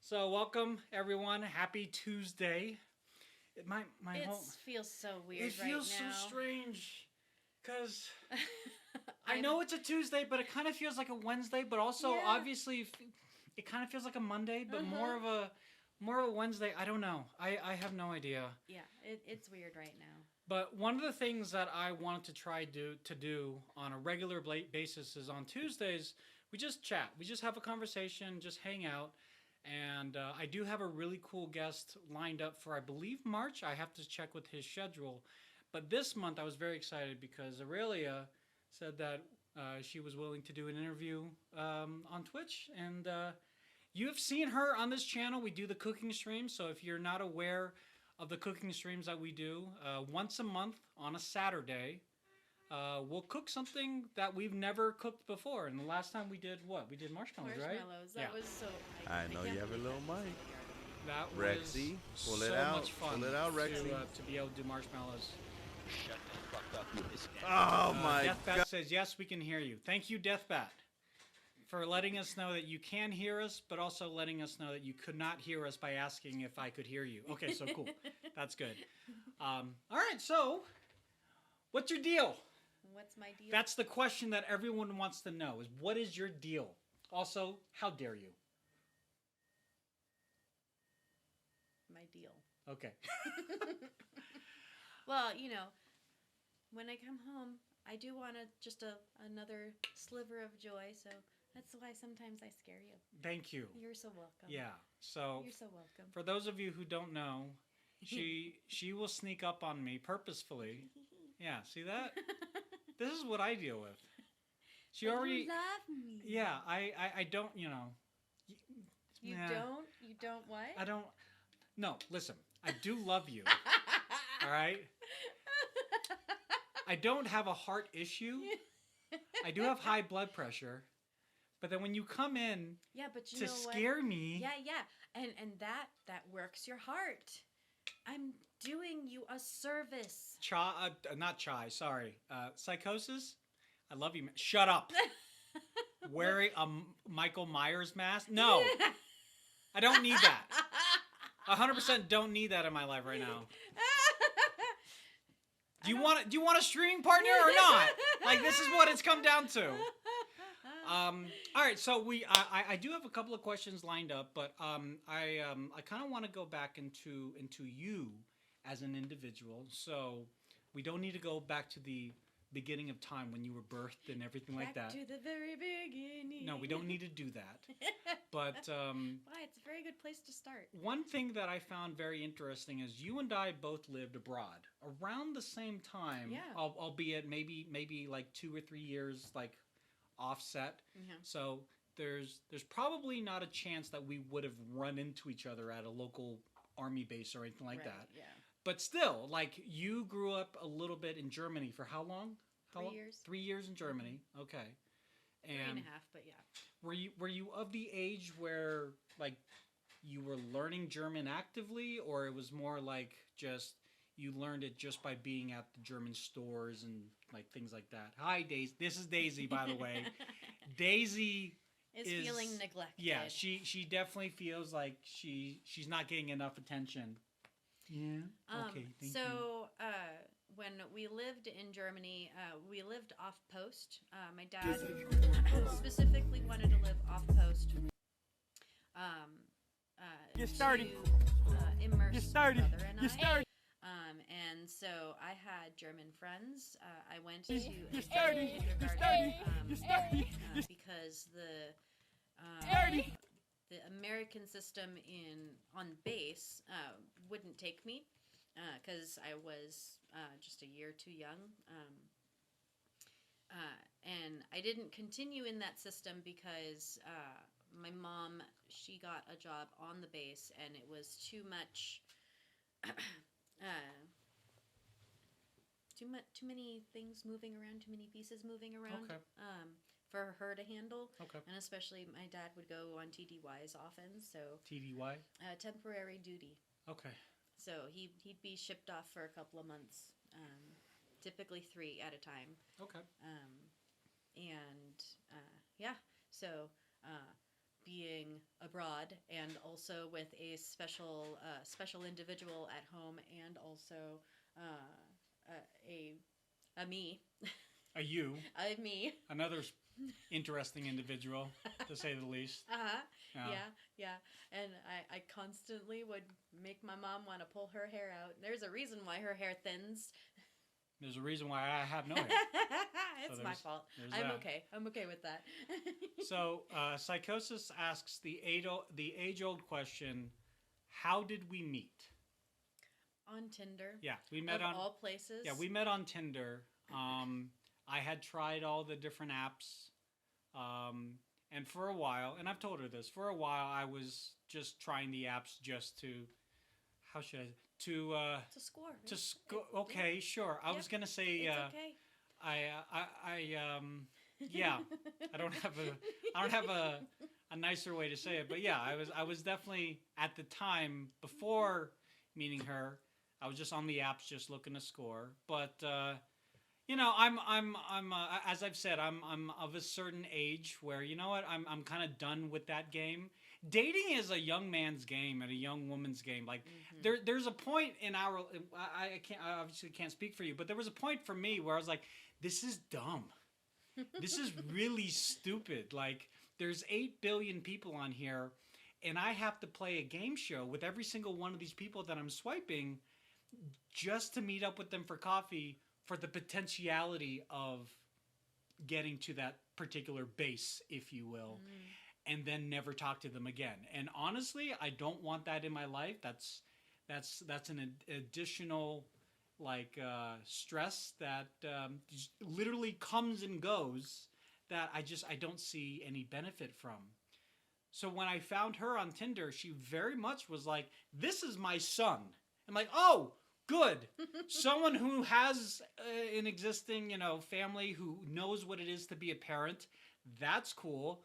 So welcome everyone. Happy Tuesday. My whole feels so weird. it feels right now. so strange because I know it's a Tuesday, but it kind of feels like a Wednesday. But also, obviously, it kind of feels like a Monday, but more of a Wednesday. I don't know. I have no idea. Yeah, it's weird right now. But one of the things that I wanted to try to do on a regular basis is on Tuesdays we just chat. We just have a conversation, just hang out. And I do have a really cool guest lined up for, I believe, March. I have to check with his schedule. But this month I was very excited because Aurelia said that she was willing to do an interview on Twitch. And you have seen her on this channel. We do the cooking streams. So if you're not aware of the cooking streams that we do, once a month on a Saturday, we'll cook something that we've never cooked before. And the last time we did what? We did marshmallows, right? That was so... I know you have a little mic. That Rexy, was pull it so out. much fun Pull it out, Rexy. to be able to do marshmallows. Shut the fuck up, you miscreant. Oh my Deathbat god. says, yes, we can hear you. Thank you, Deathbat, for letting us know that you can hear us, but also letting us know that you could not hear us by asking if I could hear you. Okay, so cool. That's good. All right, so what's your deal? What's my deal? That's the question that everyone wants to know, is what is your deal? Also, how dare you? my deal. Okay. Well, you know, when I come home, I do want another sliver of joy, so that's why sometimes I scare you. Thank you. You're so welcome. Yeah. So You're so welcome. for those of you who don't know, she will sneak up on me purposefully. Yeah, see that? This is what I deal with. She But already. you love me. Yeah, I don't, you know. You Nah. don't? You don't what? I don't. No, listen. I do love you. All right? I don't have a heart issue. I do have high blood pressure. But then when you come in Yeah, but you to know what? scare me. Yeah. And that works your heart. I'm doing you a service. Not chai, sorry. Psychosis? I love you. Shut up. Wearing a Michael Myers mask? No. I don't need that. 100% don't need that in my life right now. Do you want a streaming partner or not? Like, this is what it's come down to. All right, so I do have a couple of questions lined up, but I kind of want to go back into you as an individual. So we don't need to go back to the beginning of time when you were birthed and everything like that. Back to the very beginning. No, we don't need to do that. But why? It's a very good place to start. one thing that I found very interesting is you and I both lived abroad around the same time. Yeah. Albeit maybe like 2 or 3 years like offset. Yeah. So there's probably not a chance that we would have run into each other at a local army base or anything like that. Yeah. But still, like, you grew up a little bit in Germany for how long? 3 years. 3 years in Germany. Okay. And 3.5, but yeah. Were you of the age where, like, you were learning German actively, or it was more like just you learned it just by being at the German stores and like things like that? Hi, Daisy. This is Daisy, by the way. Daisy is feeling neglected. Yeah, she definitely feels like she's not getting enough attention. Yeah. Okay. Thank you. So when we lived in Germany, we lived off post. My dad specifically wanted to live off post. Get started. To immerse Get started. my brother and Get I. started. And so I had German friends. I went to Get started. Get started. Get started. because Started. the American system on base wouldn't take me because I was just a year too young. And I didn't continue in that system because my mom, she got a job on the base and it was too much, too many things moving around, too many pieces moving around. Okay. For her to handle. Okay. And especially my dad would go on TDYs often, so TDY. temporary duty. Okay. So he'd be shipped off for a couple of months, typically 3 at a time. Okay. And yeah, so being abroad and also with a special individual at home, and also a me, A you, a me. another interesting individual, to say the least. Yeah. And I constantly would make my mom want to pull her hair out. There's a reason why her hair thins. There's a reason why I have no hair. It's So my fault. there's I'm that. okay. I'm okay with that. So, Psychosis asks the age-old question: how did we meet? On Tinder. Yeah, we met of on all places. Yeah, we met on Tinder. I had tried all the different apps, and for a while, and I've told her this, for a while I was just trying the apps just to, how should I, to score. to score. Okay, sure. I was gonna say, It's okay. yeah. I don't have a nicer way to say it, but yeah, I was definitely at the time before meeting her, I was just on the apps just looking to score. But you know, I'm as I've said, I'm of a certain age where, you know what, I'm kind of done with that game. Dating is a young man's game and a young woman's game. Like there's a point in I obviously can't speak for you, but there was a point for me where I was like, this is dumb. This is really stupid. Like, there's 8 billion people on here, and I have to play a game show with every single one of these people that I'm swiping just to meet up with them for coffee, for the potentiality of getting to that particular base, if you will, and then never talk to them again. And honestly, I don't want that in my life. That's an additional stress that literally comes and goes that I don't see any benefit from. So when I found her on Tinder, she very much was like, this is my son. I'm like, oh, good. Someone who has an existing, family, who knows what it is to be a parent. That's cool.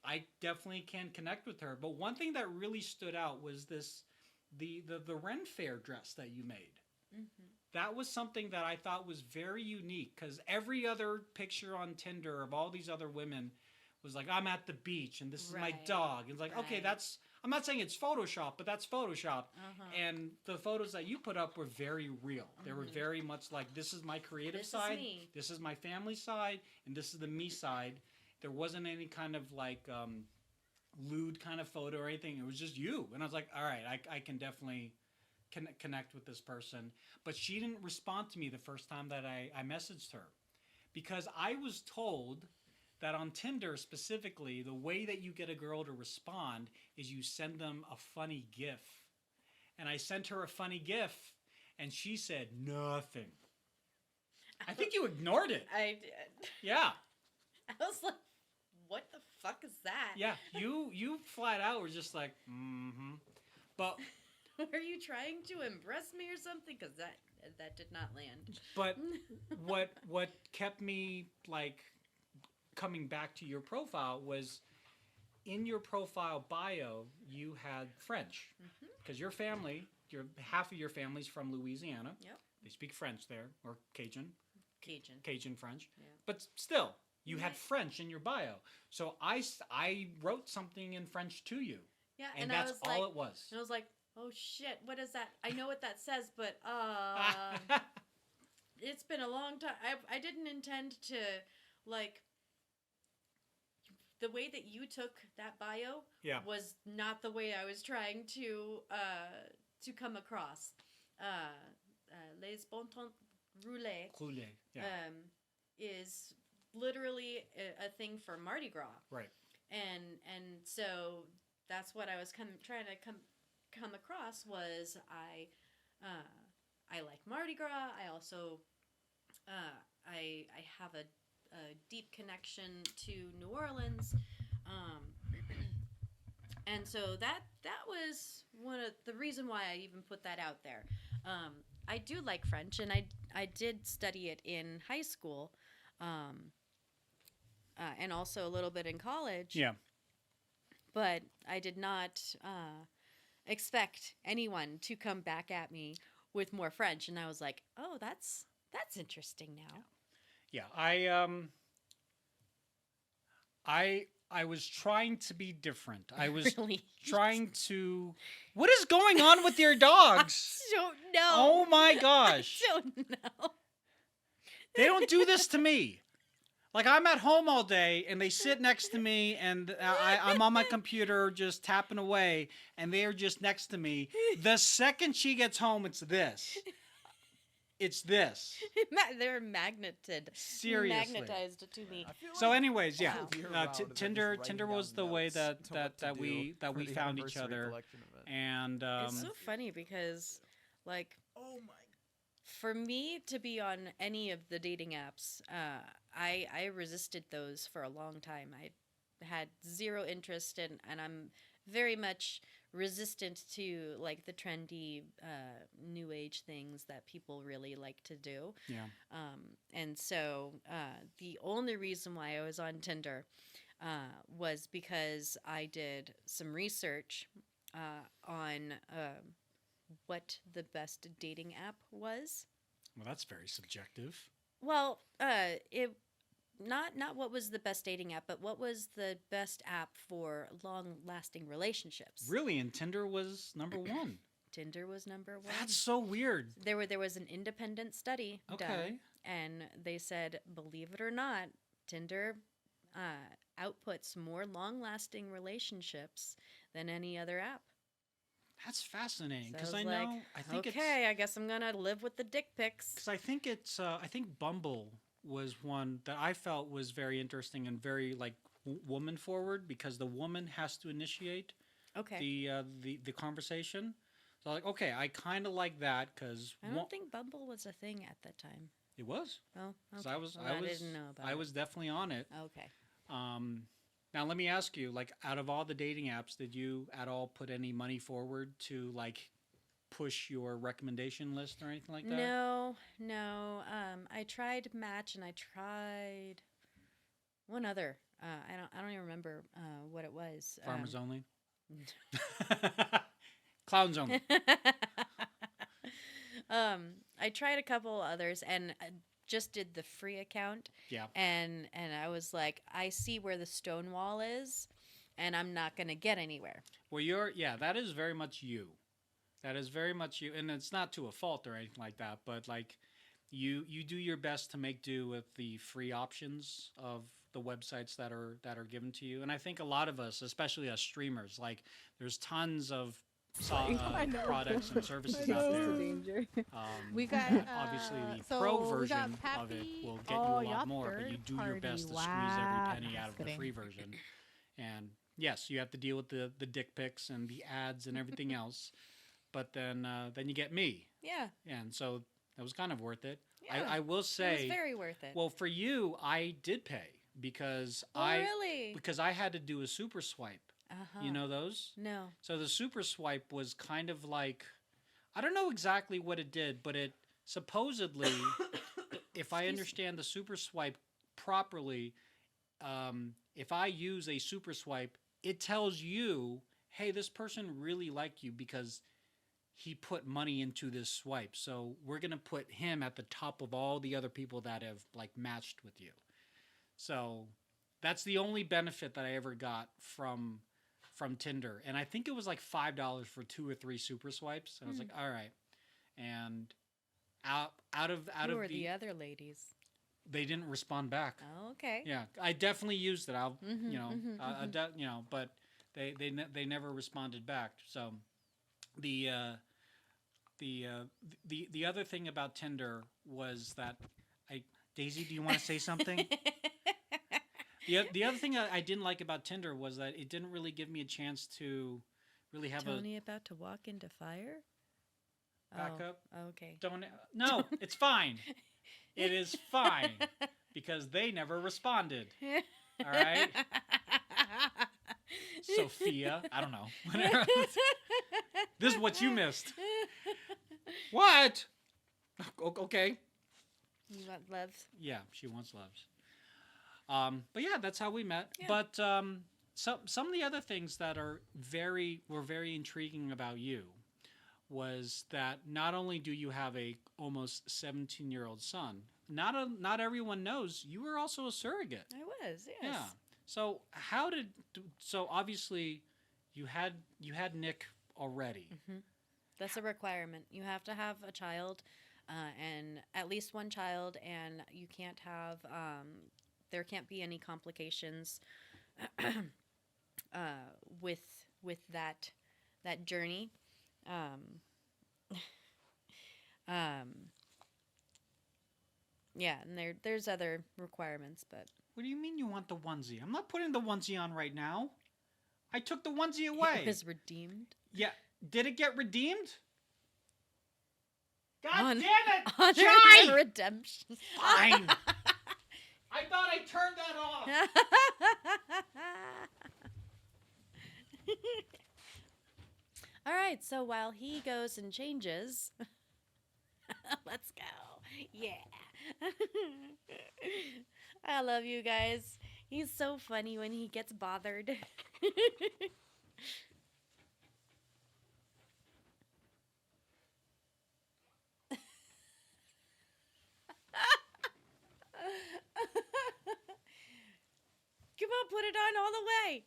I definitely can connect with her. But one thing that really stood out was the Ren Fair dress that you made. That was something that I thought was very unique, because every other picture on Tinder of all these other women was like, I'm at the beach and this is my dog. And it's like, okay, I'm not saying it's Photoshop, but that's Photoshop. And the photos that you put up were very real. They were very much like, this is my creative side, this is my family side, and this is the me side. There wasn't any kind of lewd kind of photo or anything. It was just you. And I was like, all right, I can definitely connect with this person. But she didn't respond to me the first time that I messaged her, because I was told that on Tinder specifically, the way that you get a girl to respond is you send them a funny GIF. And I sent her a funny GIF, and she said nothing. I think you ignored it. I did. Yeah. I was like, what the fuck is that? Yeah, you flat out were just like, But were you trying to impress me or something? Because that did not land. But what kept me coming back to your profile was, in your profile bio you had French, because your family, half of your family's from Louisiana. Yep. They speak French there, or Cajun French. Yeah. But still, you had French in your bio. So I wrote something in French to you. Yeah, and I that's was all like, it was. And I was like, oh shit, what is that? I know what that says, but it's been a long time. I didn't intend to, the way that you took that bio was not the way I was trying to come across. Les bon temps roulés is literally a thing for Mardi Gras. Right. And so that's what I was trying to come across was I like Mardi Gras. I also I have a deep connection to New Orleans, and so that was one of the reason why I even put that out there. I do like French, and I did study it in high school, and also a little bit in college. Yeah. But I did not expect anyone to come back at me with more French, and I was like, oh, that's interesting now. Yeah, I was trying to be different. I was Really? trying to. What is going on with your dogs? I don't know. Oh my gosh! I don't know. They don't do this to me. Like, I'm at home all day, and they sit next to me, and I'm on my computer just tapping away, and they are just next to me. The second she gets home, it's this. It's this. They're magnetized to me. So, anyways, yeah. Wow. Tinder was the way that we found each other, and It's so funny because, like, for me to be on any of the dating apps, I resisted those for a long time. I had zero interest in, and I'm very much resistant to like the trendy new age things that people really like to do. Yeah. And so the only reason why I was on Tinder was because I did some research on what the best dating app was. Well, that's very subjective. Well, it not what was the best dating app, but what was the best app for long-lasting relationships. Really, and Tinder was number one. Tinder was number one. That's so weird. There was an independent study done, and they said, believe it or not, Tinder outputs more long-lasting relationships than any other app. That's fascinating because So I was like, know. I think okay, I guess I'm gonna live with the dick pics. because I think it's. I think Bumble was one that I felt was very interesting and very like woman forward because the woman has to initiate Okay. the conversation. So like, okay, I kind of like that because I don't think Bumble was a thing at that time. it was. Oh, 'Cause okay. I was. Well, I was. didn't know about I it. was definitely on it. Okay. Now let me ask you, like, out of all the dating apps, did you at all put any money forward to like push your recommendation list or anything like that? No. I tried Match and I tried one other. I don't even remember what it was. Farmers only. Clowns only. I tried a couple others and just did the free account. Yeah. And I was like, I see where the stone wall is, and I'm not gonna get anywhere. Well, that is very much you. That is very much you, and it's not to a fault or anything like that, but like you do your best to make do with the free options of the websites that are given to you. And I think a lot of us, especially us streamers, like there's tons of products and services out there. We got obviously the so pro we got version of it Pappy. will get you Oh, a lot yup, more, but you do your best to third squeeze every party. penny Wow. out of the Just free kidding. version. And yes, you have to deal with the dick pics and the ads and everything else. But then you get me, Yeah. and so that was kind of worth it. Yeah. I will It say, was very worth it. well, for you, I did pay because really? because I had to do a super swipe. Uh-huh. You know those? No. So the super swipe was kind of like, I don't know exactly what it did, but it supposedly, if I understand the super swipe properly, if I use a super swipe, it tells you, hey, this person really liked you because he put money into this swipe. So we're going to put him at the top of all the other people that have like matched with you. So that's the only benefit that I ever got from Tinder. And I think it was like $5 for 2 or 3 super swipes. And I was like, all right. And out of Who were the other ladies? they didn't respond back. Oh, okay. Yeah, I definitely used it. But they never responded back. So the other thing about Tinder was that Daisy, do you want to say something? The other thing I didn't like about Tinder was that it didn't really give me a chance to really have Tony about to walk into fire? back Oh, up. okay. No, it's fine. It is fine because they never responded. All right, Sophia. I don't know. This is what you missed. What? Okay. You want loves? Yeah, she wants loves. But yeah, that's how we met. Yeah. But some of the other things that were very intriguing about you was that not only do you have a almost 17-year-old son, not everyone knows you were also a surrogate. I was, yes. Yeah. So so obviously you had Nick already. That's a requirement. You have to have a child, and at least one child, and you can't have. There can't be any complications with that journey. Yeah, and there's other requirements, but What do you mean you want the onesie? I'm not putting the onesie on right now. I took the onesie away. it was redeemed. Yeah. Did it get redeemed? God Honor damn it! and Jai! redemption. Fine. I thought I turned that off. All right, so while he goes and changes, let's go. Yeah. I love you guys. He's so funny when he gets bothered. Come on, put it on all the way.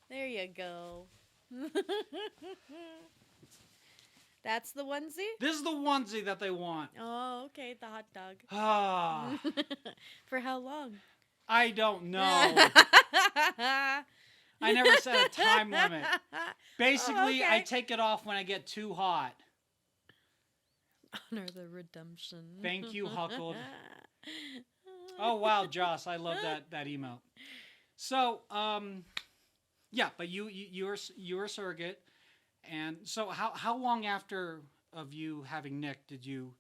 There you go. That's the onesie? This is the onesie that they want. Oh, okay, the hot dog. Ah, For how long? I don't know. I never set a time limit. Basically, I okay. take it off when I get too hot. Honor the redemption. Thank you, Huckled. Oh wow, Joss, I love that email. So, yeah, but you're a surrogate, and so how long after of you having Nick did you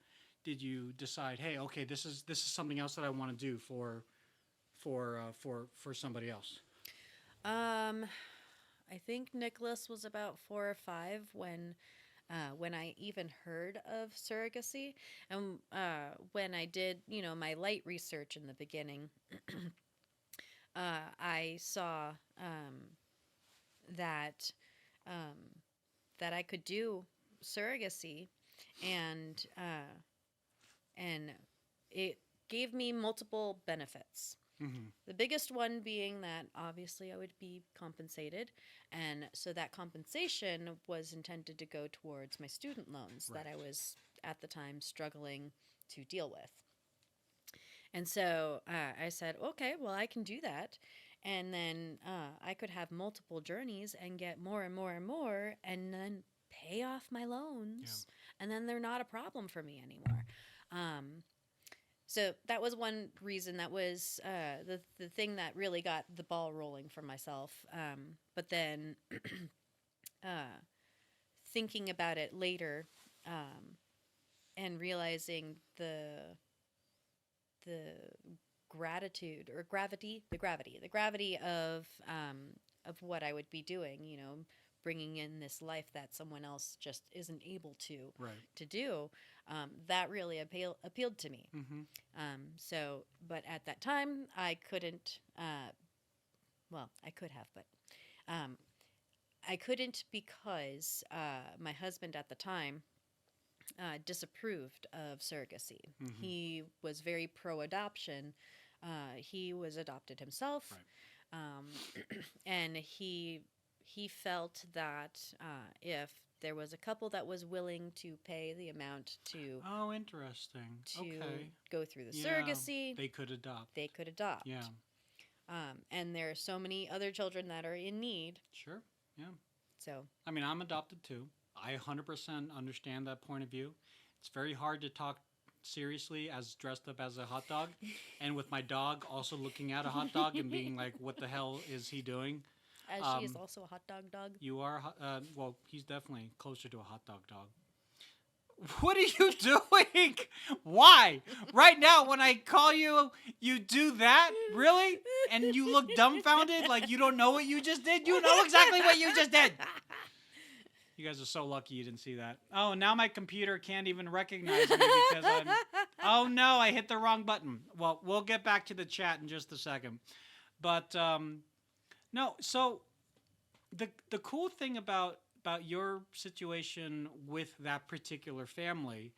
decide, hey, okay, this is something else that I want to do for somebody else? I think Nicholas was about 4 or 5 when I even heard of surrogacy, and when I did, my light research in the beginning, I saw that I could do surrogacy, and it gave me multiple benefits. Mm-hmm. The biggest one being that obviously I would be compensated, and so that compensation was intended to go towards my student loans that I was at the time struggling to deal with. And so I said, okay, well, I can do that, and then I could have multiple journeys and get more and more and more, and then pay off my loans, and then they're not a problem for me anymore. So that was one reason. That was the thing that really got the ball rolling for myself. But then thinking about it later, and realizing the gratitude or the gravity of what I would be doing, bringing in this life that someone else just isn't able to do, that really appealed to me. Mm-hmm. So, but at that time, I couldn't. Well, I could have, but I couldn't because my husband at the time disapproved of surrogacy. Mm-hmm. He was very pro-adoption. He was adopted himself, and he felt that if there was a couple that was willing to pay the amount to go through the surrogacy, they could adopt. Yeah. And there are so many other children that are in need. Sure. Yeah. So. I mean, I'm adopted too. I 100% understand that point of view. It's very hard to talk seriously as dressed up as a hot dog, and with my dog also looking at a hot dog and being like, "What the hell is he doing?" As she is also a hot dog. You are, well, he's definitely closer to a hot dog. What are you doing? Why? Right now, when I call you, you do that? Really? And you look dumbfounded like you don't know what you just did? You know exactly what you just did. You guys are so lucky you didn't see that. Oh, now my computer can't even recognize me because oh no, I hit the wrong button. Well, we'll get back to the chat in just a second. But, no, so the cool thing about your situation with that particular family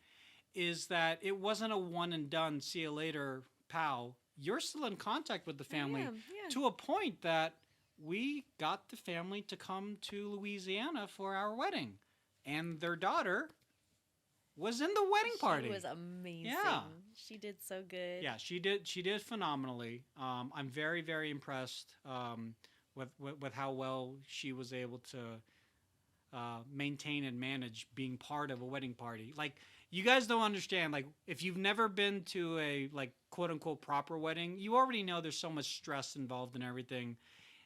is that it wasn't a one and done, see you later, pal. you're still in contact with the family yeah. to a point that we got the family to come to Louisiana for our wedding, and their daughter was in the wedding party. She was amazing. Yeah. She did so good. Yeah, she did phenomenally. I'm very, very impressed with how well she was able to maintain and manage being part of a wedding party. Like, you guys don't understand. Like, if you've never been to a, like, quote unquote proper wedding, you already know there's so much stress involved in everything.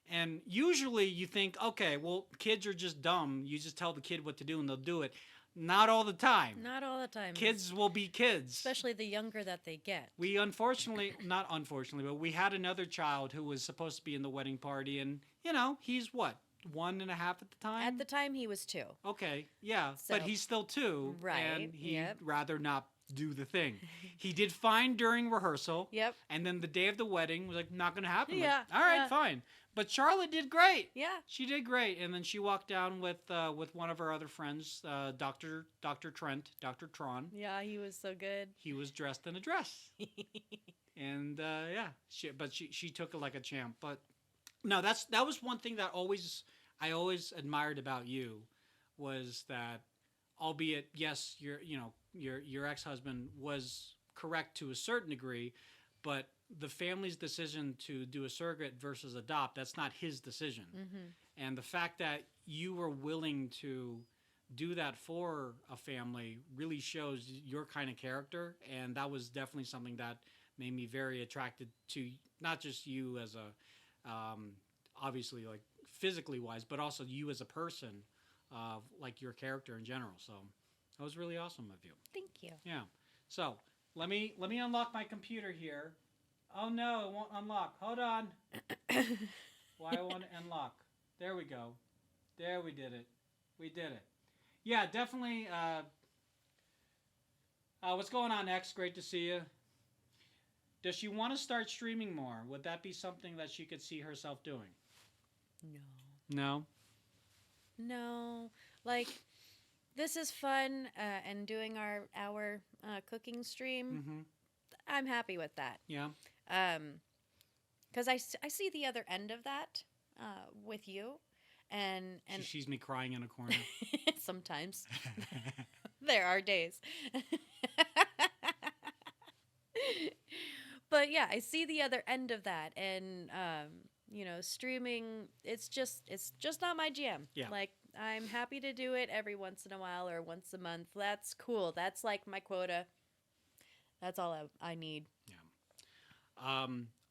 And usually you think, okay, well, kids are just dumb. You just tell the kid what to do and they'll do it. Not all the time. Not all the time. Kids will be kids. Especially the younger that they get. We not unfortunately, but we had another child who was supposed to be in the wedding party, and, he's what, 1.5 at the time? At the time, he was 2. Okay, yeah, So- but he's still 2, Right, and he'd yep. rather not do the thing. He did fine during rehearsal. Yep. And then the day of the wedding was like, not going to happen. Like, Yeah, all right, yeah. fine. But Charlotte did great. Yeah. She did great, and then she walked down with one of her other friends, Dr. Dr. Tron. Yeah, he was so good. He was dressed in a dress, and yeah, she took it like a champ. But no, that was one thing that I always admired about you, was that, albeit yes, your ex-husband was correct to a certain degree, but the family's decision to do a surrogate versus adopt, that's not his decision. Mm-hmm. And the fact that you were willing to do that for a family really shows your kind of character. And that was definitely something that made me very attracted to not just you as a, obviously, like, physically wise, but also you as a person, like your character in general. So that was really awesome of you. Thank you. Yeah. So let me unlock my computer here. Oh no, it won't unlock. Hold on. Why won't it unlock? There we go. There, we did it. We did it. Yeah, definitely. What's going on, X? Great to see you. Does she want to start streaming more? Would that be something that she could see herself doing? No. No? No. Like, this is fun, and doing our cooking stream, Mm-hmm. I'm happy with that. Yeah. Because I see the other end of that with you, and She sees me crying in a corner. sometimes there are days. But yeah, I see the other end of that, and streaming, it's just not my jam. Yeah. Like, I'm happy to do it every once in a while or once a month. That's cool. That's like my quota. That's all I need. Yeah.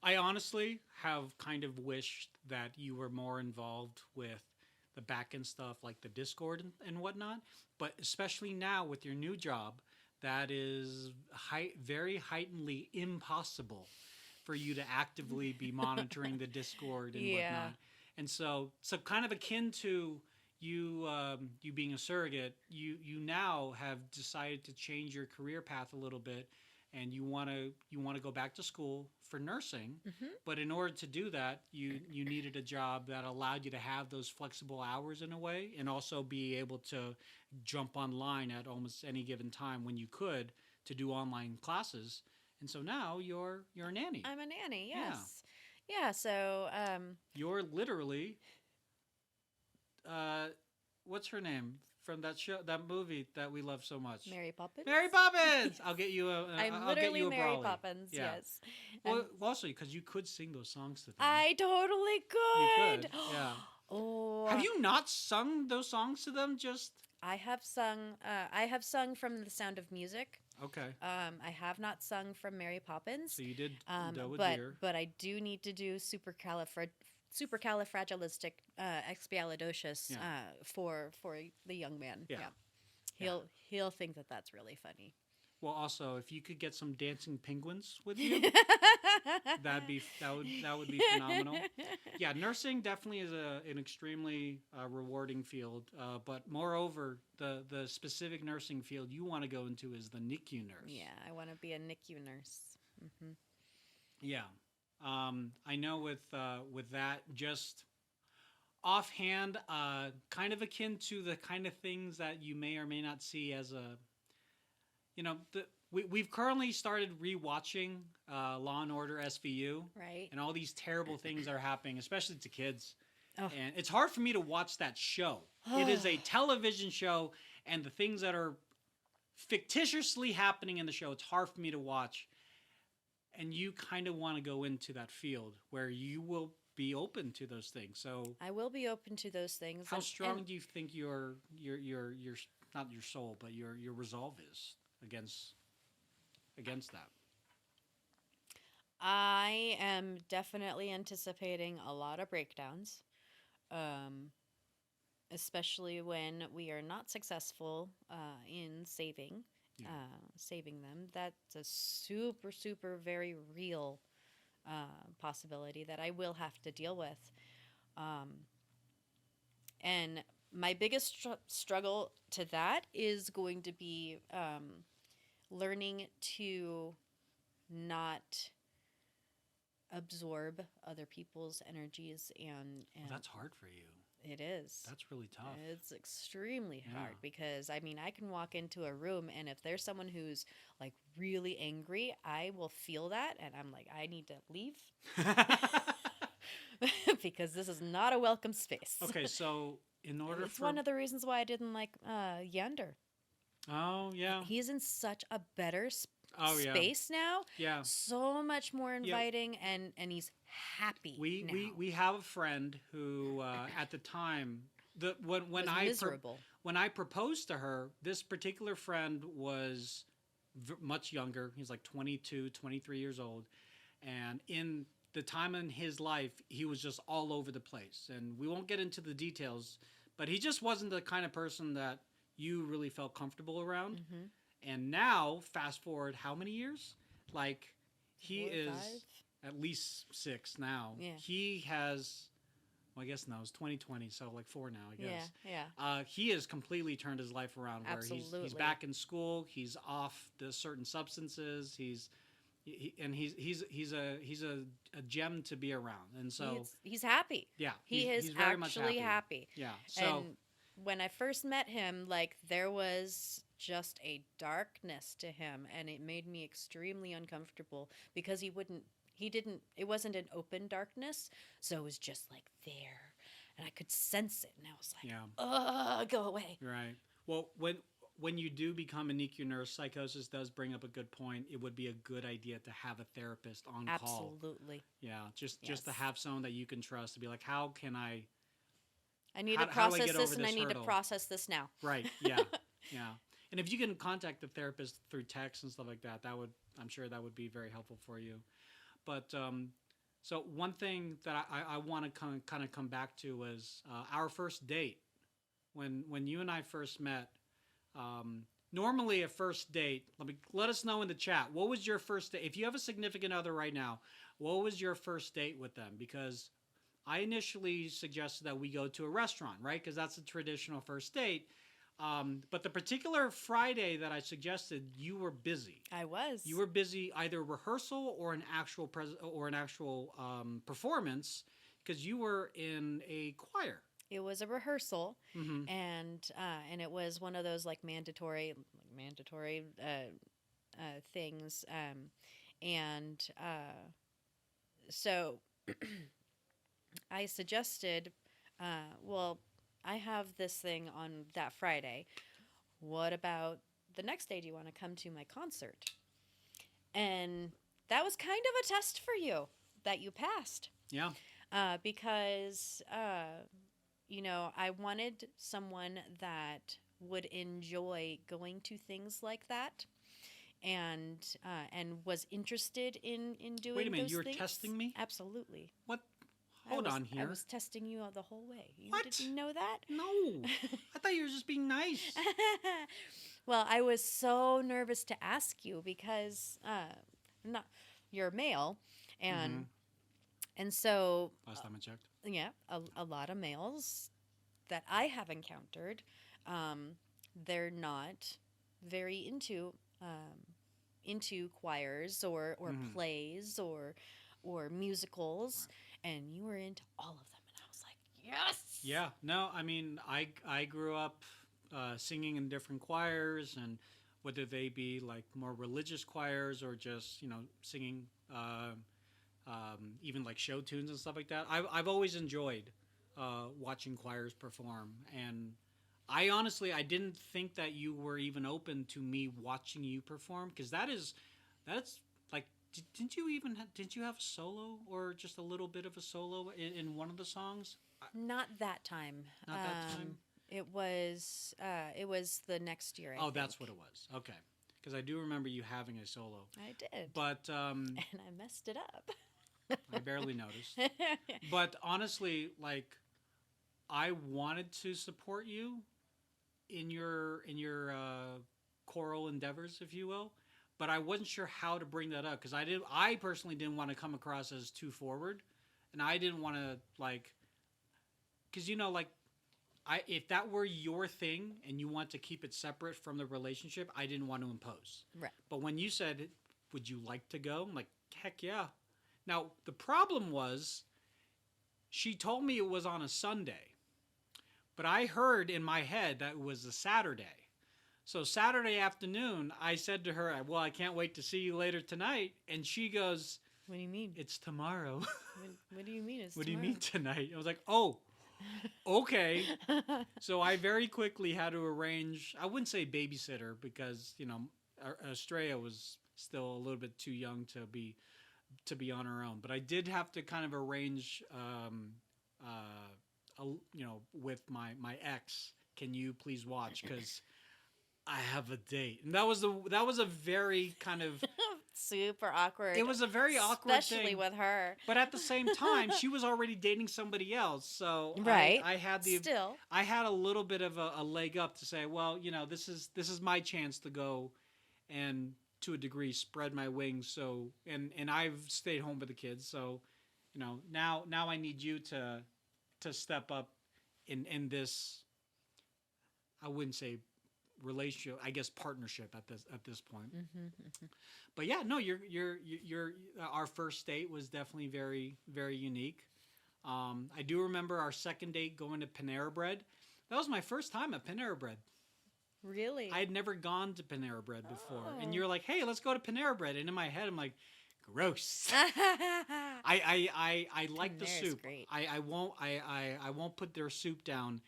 I honestly have kind of wished that you were more involved with the back-end stuff, like the Discord and whatnot. But especially now with your new job, that is very heightenedly impossible for you to actively be monitoring the Discord and whatnot. And so kind of akin to you being a surrogate, you now have decided to change your career path a little bit, and you want to go back to school for nursing. Mm-hmm. But in order to do that, you needed a job that allowed you to have those flexible hours in a way, and also be able to jump online at almost any given time when you could to do online classes. And so now you're a nanny. I'm a nanny, yes. Yeah, so You're literally what's her name from that show, that movie that we love so much? Mary Poppins. Mary Poppins. I'll get you a. I'm I'll get literally you a Mary brawly. Poppins. Yeah. Yes. Well, And also because you could sing those songs to them. I totally You could. could. Yeah. Oh. Have you not sung those songs to them? Just I have sung. I have sung from The Sound of Music. okay. I have not sung from Mary Poppins. So you did Doe a but Deer. but I do need to do supercalifragilisticexpialidocious for the young man. Yeah. He'll think that that's really funny. Well, also if you could get some dancing penguins with you, that would be phenomenal. Yeah, nursing definitely is an extremely rewarding field. But moreover, the specific nursing field you want to go into is the NICU nurse. Yeah, I want to be a NICU nurse. Mm-hmm. Yeah. I know with that, just offhand, kind of akin to the kind of things that you may or may not see as a, we've currently started rewatching Law and Order SVU, Right. and all these terrible things are happening, especially to kids. Oh. And it's hard for me to watch that show. It is a television show, and the things that are fictitiously happening in the show, it's hard for me to watch. And you kind of want to go into that field where you will be open to those things. So I will be open to those things. how strong do you think your not your soul, but your resolve is against that? I am definitely anticipating a lot of breakdowns, especially when we are not successful in saving them. That's a super, super very real possibility that I will have to deal with. And my biggest struggle to that is going to be learning to not absorb other people's energies and Well, that's hard for you. it is. That's really tough. It's extremely hard Yeah. because I mean I can walk into a room and if there's someone who's like really angry, I will feel that and I'm like I need to leave because this is not a welcome space. Okay, so in order It's for one of the reasons why I didn't like Yander. oh yeah He's in such a better oh yeah space now. yeah So much more inviting and he's happy. now. we have a friend who at the time when was I miserable. when I proposed to her, this particular friend was much younger. He's like 22, 23 years old, and in the time in his life, he was just all over the place. And we won't get into the details, but he just wasn't the kind of person that you really felt comfortable around. Mhm. And now, fast forward how many years? Like, he 4 or is 5? at least 6 now. Yeah. He has, well, I guess now it's 2020, so like 4 now, I guess. Yeah. He has completely turned his life around where he's Absolutely. back in school. He's off the certain substances. He's a gem to be around. And so, He's happy. yeah, He is he's very much actually happy. Yeah. So, And when I first met him, like there was just a darkness to him and it made me extremely uncomfortable because it wasn't an open darkness, so it was just like there and I could sense it and I was like, yeah. go away. Right. Well, when you do become an EQ nurse, psychosis does bring up a good point. It would be a good idea to have a therapist on call. Absolutely. Yeah, just to Yes. have someone that you can trust to be like, how can I? I need How- to how do I process get this over and I this need hurdle? to process this now. Right. Yeah. Yeah. And if you can contact the therapist through text and stuff like that, I'm sure that would be very helpful for you. But so one thing that I want to kind of come back to was our first date. When you and I first met. Normally a first date, let us know in the chat. What was your first date? If you have a significant other right now, what was your first date with them? Because I initially suggested that we go to a restaurant, right? Because that's a traditional first date. But the particular Friday that I suggested, you were busy. I was. You were busy either rehearsal or an actual performance because you were in a choir. It was a rehearsal, Mm-hmm. and it was one of those like mandatory things, so I suggested, well, I have this thing on that Friday. What about the next day? Do you want to come to my concert? And that was kind of a test for you that you passed, Yeah. because. I wanted someone that would enjoy going to things like that, and was interested in doing. Wait a minute, those you were things. testing me? Absolutely. What? Hold on here. I was testing you the whole way. You What? didn't know that? No, I thought you were just being nice. Well, I was so nervous to ask you because you're male, and so Last time I checked. yeah, a lot of males that I have encountered, they're not very into choirs or plays or musicals, and you were into all of them, and I was like, yes. Yeah, no, I mean, I grew up singing in different choirs, and whether they be like more religious choirs or just singing, even like show tunes and stuff like that. I've always enjoyed watching choirs perform, and I didn't think that you were even open to me watching you perform, because that's like, didn't you have a solo or just a little bit of a solo in one of the songs? Not that time. Not that time. It was the next year. I think. That's what it was. Okay, because I do remember you having a solo. I did, but and I messed it up. I barely noticed. But honestly, like, I wanted to support you in your choral endeavors, if you will, but I wasn't sure how to bring that up, because I personally didn't want to come across as too forward, and I didn't want to, like, because like, if that were your thing and you want to keep it separate from the relationship, I didn't want to impose. Right. But when you said, "Would you like to go?" I'm like, heck yeah. Now the problem was, she told me it was on a Sunday, but I heard in my head that it was a Saturday. So Saturday afternoon, I said to her, "Well, I can't wait to see you later tonight." And she goes, "What do you mean? It's tomorrow." What do you mean it's What tomorrow? do you mean tonight? I was like, "Oh, okay." So I very quickly had to arrange, I wouldn't say babysitter, because, Aurelia was still a little bit too young to be on her own. But I did have to kind of arrange, with my ex, "Can you please watch? Because I have a date." And that was a very kind of super awkward. It was a very awkward especially thing. with her. But at the same time, she was already dating somebody else, so Right. I had a little bit of a leg up to say, well, this is my chance to go and, to a degree, spread my wings. So and I've stayed home with the kids, so now I need you to step up in this. I wouldn't say relationship, I guess partnership at this point. But yeah, no, our first date was definitely very, very unique. I do remember our second date going to Panera Bread. That was my first time at Panera Bread. Really? I had never gone to Panera Bread before, and you're like, "Hey, let's go to Panera Bread," and in my head, I'm like, gross. I like the soup. Great. I won't put their soup down,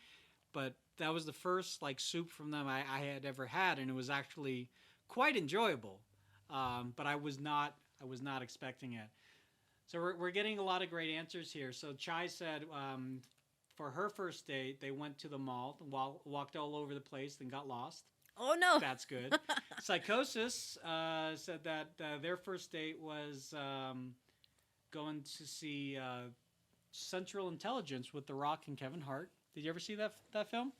but that was the first like soup from them I had ever had, and it was actually quite enjoyable. But I was not expecting it. So we're getting a lot of great answers here. So Chai said for her first date, they went to the mall, walked all over the place, then got lost. Oh no, that's good. Psychosis said that their first date was going to see Central Intelligence with The Rock and Kevin Hart. Did you ever see that film?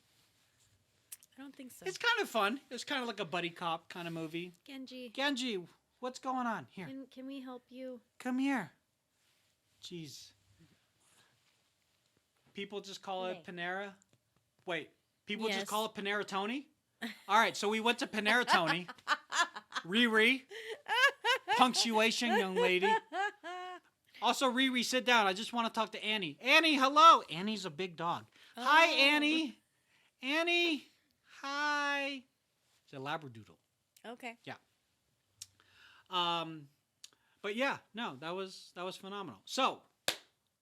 I don't think so. It's kind of fun. It's kind of like a buddy cop kind of movie. Genji, what's going on here? Can we help you? Come here. Jeez. People just call it Panera. Wait, people just call it Panera Tony? All right, so we went to Panera Tony. Riri. Punctuation, young lady. Also, Riri, sit down. I just want to talk to Annie. Annie, hello. Annie's a big dog. Oh. Hi, Annie. Annie. Hi. It's a Labradoodle. Okay. Yeah. But yeah, no, that was phenomenal. So,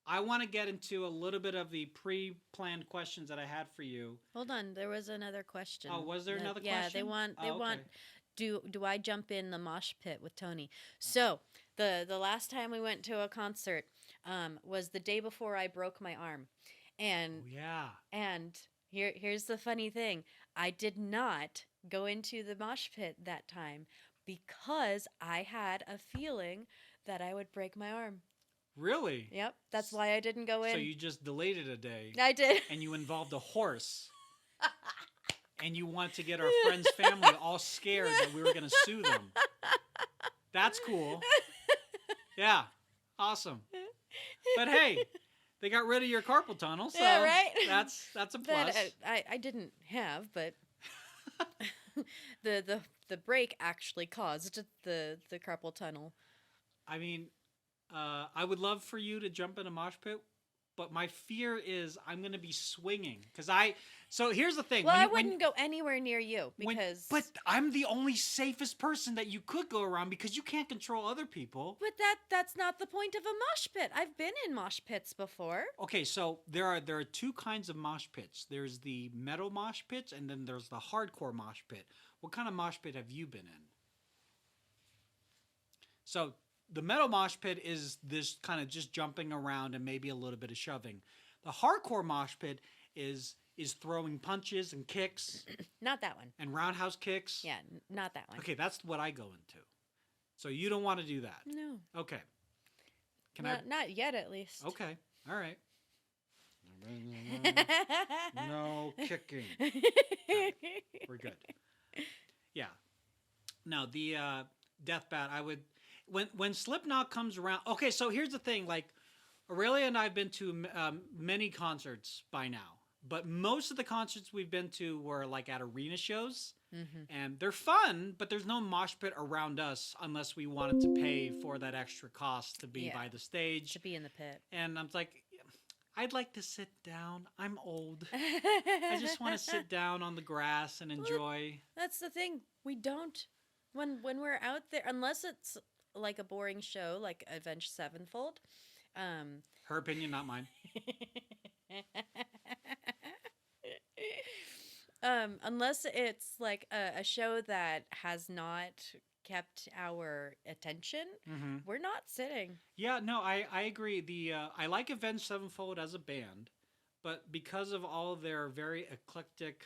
I want to get into a little bit of the pre-planned questions that I had for you. Hold on, there was another question. Oh, was there another question? question? Yeah, they want. Do I jump in the mosh pit with Tony? So the last time we went to a concert was the day before I broke my arm, and and here's the funny thing: I did not go into the mosh pit that time because I had a feeling that I would break my arm. Really? Yep, that's why I didn't go in. So you just delayed it a day. I did. And you involved a horse. And you want to get our friend's family all scared that we were going to sue them. That's cool. Yeah, awesome. But hey, they got rid of your carpal tunnel, so yeah, right? That's a plus. That I didn't have, but the break actually caused the carpal tunnel. I mean, I would love for you to jump in a mosh pit but my fear is I'm going to be swinging because So here's the thing. Well, I wouldn't go anywhere near you because. But I'm the only safest person that you could go around because you can't control other people. But that's not the point of a mosh pit. I've been in mosh pits before. Okay, so there are two kinds of mosh pits. There's the metal mosh pits, and then there's the hardcore mosh pit. What kind of mosh pit have you been in? So the metal mosh pit is this kind of just jumping around and maybe a little bit of shoving. The hardcore mosh pit is throwing punches and kicks. Not that one. And roundhouse kicks. Yeah, not that one. Okay, that's what I go into. So you don't want to do that. No. Okay. Not yet, at least. Okay. All right. No kicking. We're good. Yeah. Now the death bat, I would when Slipknot comes around. Okay, so here's the thing. Like Aurelia and I have been to many concerts by now, but most of the concerts we've been to were like at arena shows, and they're fun. But there's no mosh pit around us unless we wanted to pay for that extra cost to be by the stage, to be in the pit. And I'm like, I'd like to sit down. I'm old. I just want to sit down on the grass and enjoy. That's the thing. We don't. When we're out there, unless it's like a boring show like Avenged Sevenfold. Her opinion, not mine. Unless it's like a show that has not kept our attention, we're not sitting. Yeah, no, I agree. I like Avenged Sevenfold as a band, but because of all of their very eclectic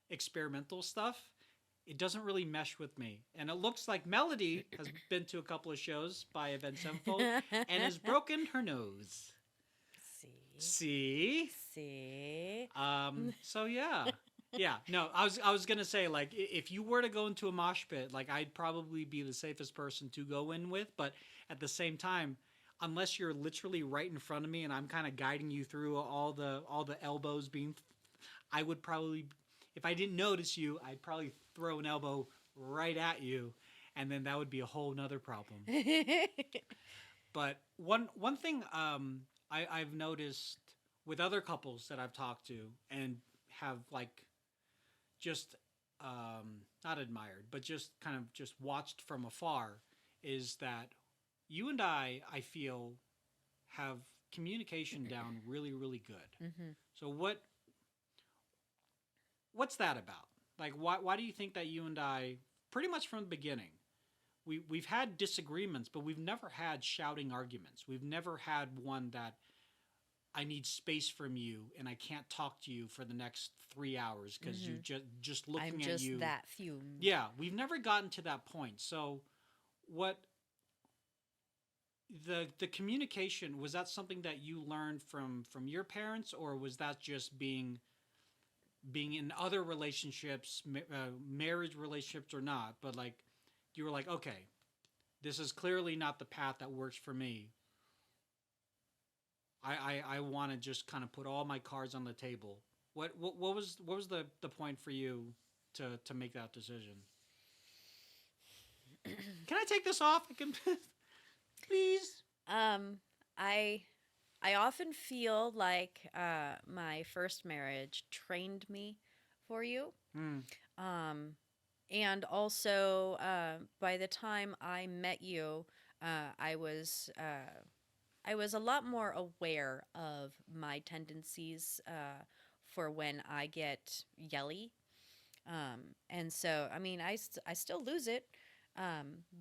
experimental stuff, it doesn't really mesh with me. And it looks like Melody has been to a couple of shows by Avenged Sevenfold and has broken her nose. See? So yeah. Yeah, no, I was gonna say, like, if you were to go into a mosh pit, like, I'd probably be the safest person to go in with, but at the same time, unless you're literally right in front of me and I'm kind of guiding you through all the elbows being, I would probably, if I didn't notice you, I'd probably throw an elbow right at you, and then that would be a whole nother problem. But one thing I've noticed with other couples that I've talked to and have like just not admired, but just kind of just watched from afar, is that you and I feel, have communication down really, really good. So what's that about? Like, why do you think that you and I, pretty much from the beginning, we've had disagreements, but we've never had shouting arguments. We've never had one that I need space from you and I can't talk to you for the next 3 hours because you just looking I'm at just you. that fumed. Yeah, we've never gotten to that point. So what the communication, was that something that you learned from your parents, or was that just being in other relationships, marriage relationships or not, but like you were like, okay, this is clearly not the path that works for me. I want to just kind of put all my cards on the table. What was the point for you to make that decision? Can I take this off? I can, please. I often feel like my first marriage trained me for you. And also, by the time I met you, I was a lot more aware of my tendencies for when I get yelly. And so, I mean, I still lose it,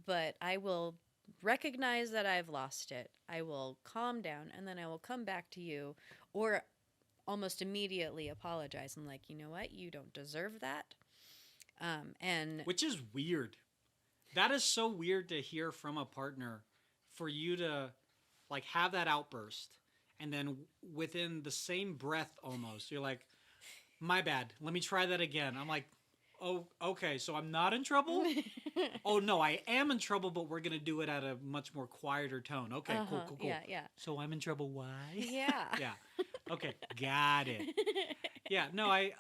but I will recognize that I've lost it. I will calm down, and then I will come back to you, or almost immediately apologize. I'm like, you know what? You don't deserve that. And which is weird. That is so weird to hear from a partner, for you to like have that outburst, and then within the same breath almost, you're like, my bad, let me try that again. I'm like, oh, okay, so I'm not in trouble? Oh, no, I am in trouble, but we're going to do it at a much more quieter tone. Okay, cool. Yeah. So I'm in trouble, why? Yeah. Yeah. Okay, got it. Yeah, no, I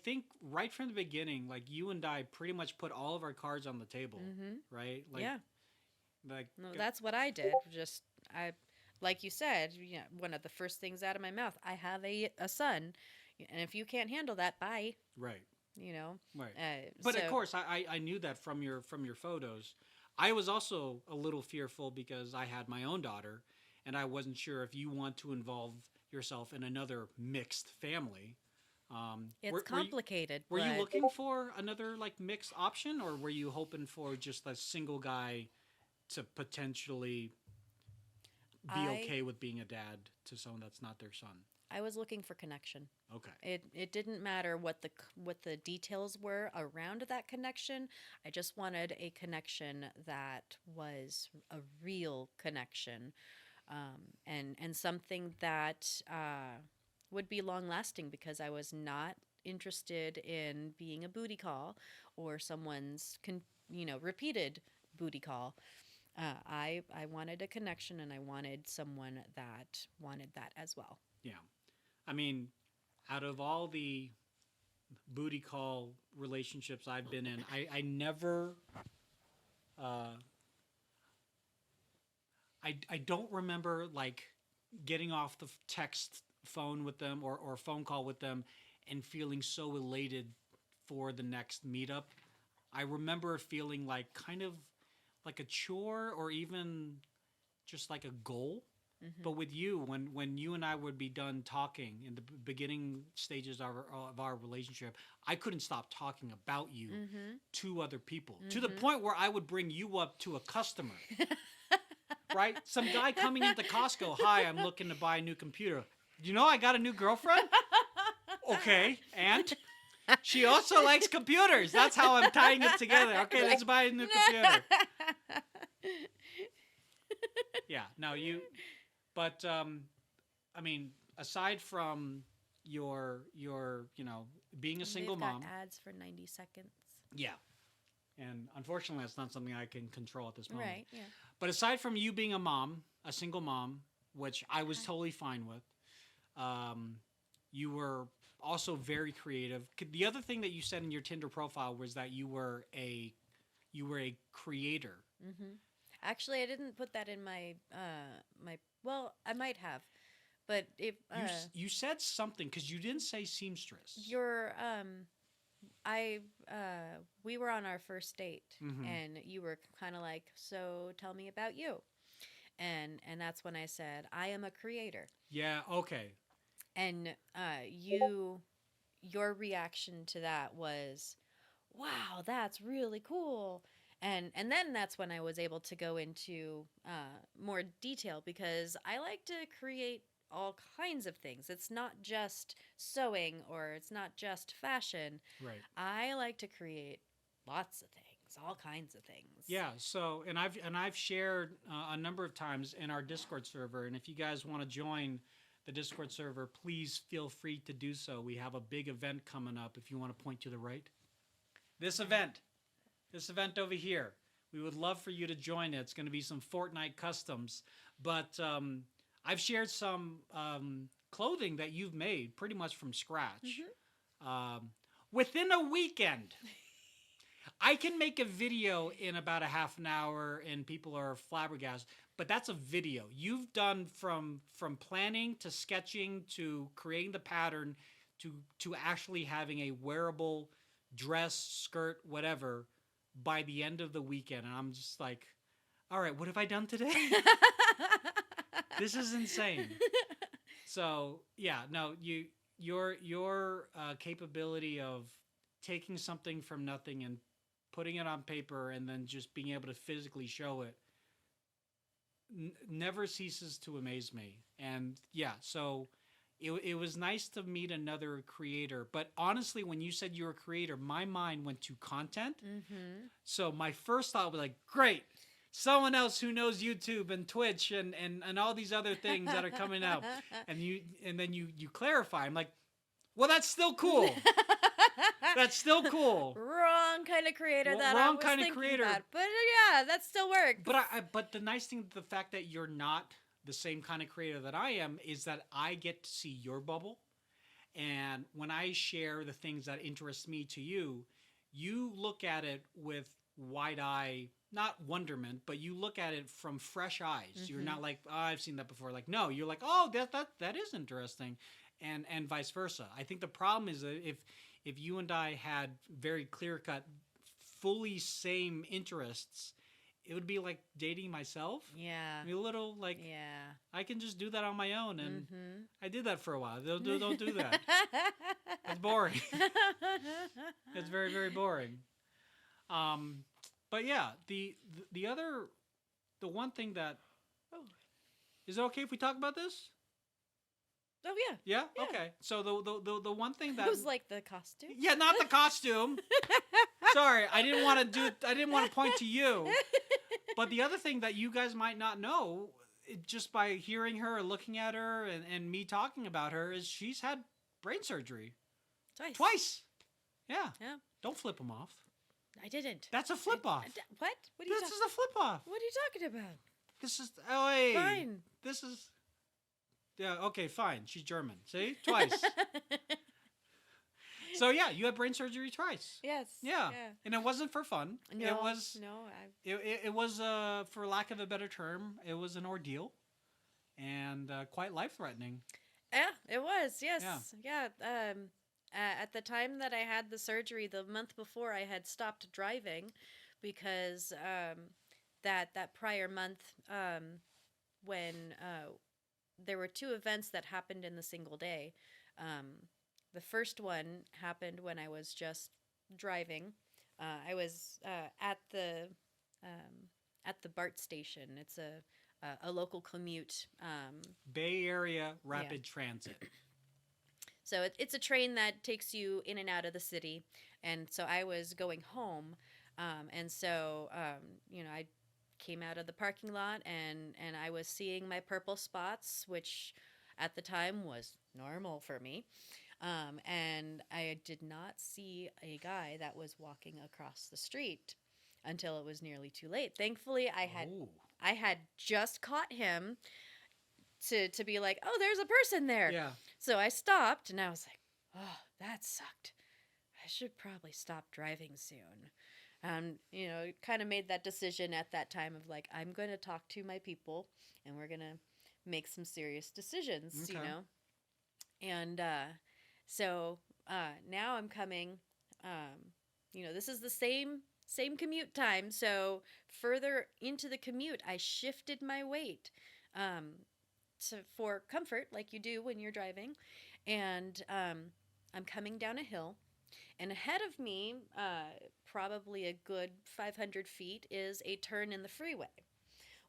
think right from the beginning, like, you and I pretty much put all of our cards on the table, right? Like, yeah. Like, No, that's what I did. Like you said, one of the first things out of my mouth, I have a son, and if you can't handle that, bye. right. You know. Right. But of So- course, I knew that from your photos. I was also a little fearful because I had my own daughter, and I wasn't sure if you want to involve yourself in another mixed family. It's complicated. Were you but looking for another like mixed option, or were you hoping for just a single guy to potentially be okay with being a dad to someone that's not their son? I was looking for connection. Okay. It didn't matter what the details were around that connection. I just wanted a connection that was a real connection, and something that would be long lasting, because I was not interested in being a booty call or someone's repeated booty call. I wanted a connection, and I wanted someone that wanted that as well. Yeah. I mean, out of all the booty call relationships I've been in, I never, I don't remember like getting off the text phone with them or phone call with them and feeling so elated for the next meetup. I remember feeling like kind of like a chore or even just like a goal. But with you, when you and I would be done talking in the beginning stages of our relationship, I couldn't stop talking about you to other people, to the point where I would bring you up to a customer. Right? Some guy coming into Costco, hi, I'm looking to buy a new computer. You know I got a new girlfriend? Okay, and she also likes computers. That's how I'm tying it together. Okay, let's buy a new computer. Yeah, no, you... But I mean, aside from your being a single They've got mom, ads for 90 seconds. yeah, and unfortunately, that's not something I can control at this moment. Right. Yeah. But aside from you being a single mom, which I was totally fine with, you were also very creative. The other thing that you said in your Tinder profile was that you were a creator. Mm-hmm. Actually, I didn't put that in my Well, I might have, but if You said something because you didn't say seamstress. we were on our first date, Mhm. and you were kind of like, so tell me about you, and that's when I said I am a creator. Yeah. Okay. And your reaction to that was, wow, that's really cool. And then that's when I was able to go into more detail, because I like to create all kinds of things. It's not just sewing, or it's not just fashion. Right. I like to create lots of things, all kinds of things. Yeah. So, and I've shared a number of times in our Discord server, and if you guys want to join the Discord server, please feel free to do so. We have a big event coming up. If you want to point to the right, this event over here, we would love for you to join it. It's going to be some Fortnite customs, but I've shared some clothing that you've made pretty much from scratch. Within a weekend. I can make a video in about a half an hour and people are flabbergasted, but that's a video. You've done from planning to sketching to creating the pattern to actually having a wearable dress, skirt, whatever by the end of the weekend. And I'm just like, all right, what have I done today? This is insane. So yeah, no, your capability of taking something from nothing and putting it on paper and then just being able to physically show it never ceases to amaze me. And yeah, so it was nice to meet another creator. But honestly, when you said you were a creator, my mind went to content. So my first thought was like, great, someone else who knows YouTube and Twitch and all these other things that are coming out. And then you clarify. I'm like, well, that's still cool. That's still cool. Wrong kind of creator that I wrong was kind of thinking creator. about. But yeah, that still works. But the nice thing, the fact that you're not the same kind of creator that I am, is that I get to see your bubble. And when I share the things that interest me to you, you look at it with wide eye, not wonderment, but you look at it from fresh eyes. You're not like, oh, I've seen that before. Like, no, you're like, oh, that is interesting, and vice versa. I think the problem is that if you and I had very clear cut, fully same interests, it would be like dating myself. Yeah. I mean, a little like, Yeah. I can just do that on my own, and I did that for a while. Don't do that. It's boring. It's very, very boring. But yeah, the one thing that is it okay if we talk about this? Oh yeah. Yeah? Yeah. Okay. So the one thing that It was like the costume. yeah, not the costume. Sorry, I didn't want to point to you. But the other thing that you guys might not know, just by hearing her or looking at her and me talking about her, is she's had brain surgery. Twice. Yeah. Yeah. Don't flip them off. I didn't. That's a flip off. What? What are you This talking? is a flip off. What are you talking about? This is hey. Fine. This is yeah. Okay, fine. She's German. See, twice. So yeah, you had brain surgery twice. Yes. Yeah. And it wasn't for fun. No. It was. No. It was for lack of a better term, it was an ordeal, and quite life threatening. Yeah, it was. Yes. Yeah. At the time that I had the surgery, the month before, I had stopped driving because that prior month, when there were two events that happened in the single day. The first one happened when I was just driving. I was at the BART station. It's a local commute. Bay Area Rapid Transit. So it's a train that takes you in and out of the city, and so I was going home, and so I came out of the parking lot and I was seeing my purple spots, which at the time was normal for me, and I did not see a guy that was walking across the street until it was nearly too late. Thankfully, I had just caught him. To be like, oh, there's a person there. Yeah. So I stopped and I was like, oh, that sucked. I should probably stop driving soon. Kind of made that decision at that time of like, I'm going to talk to my people and we're going to make some serious decisions, And so now I'm coming, this is the same commute time. So further into the commute, I shifted my weight. For comfort, like you do when you're driving, and I'm coming down a hill, and ahead of me, probably a good 500 feet, is a turn in the freeway.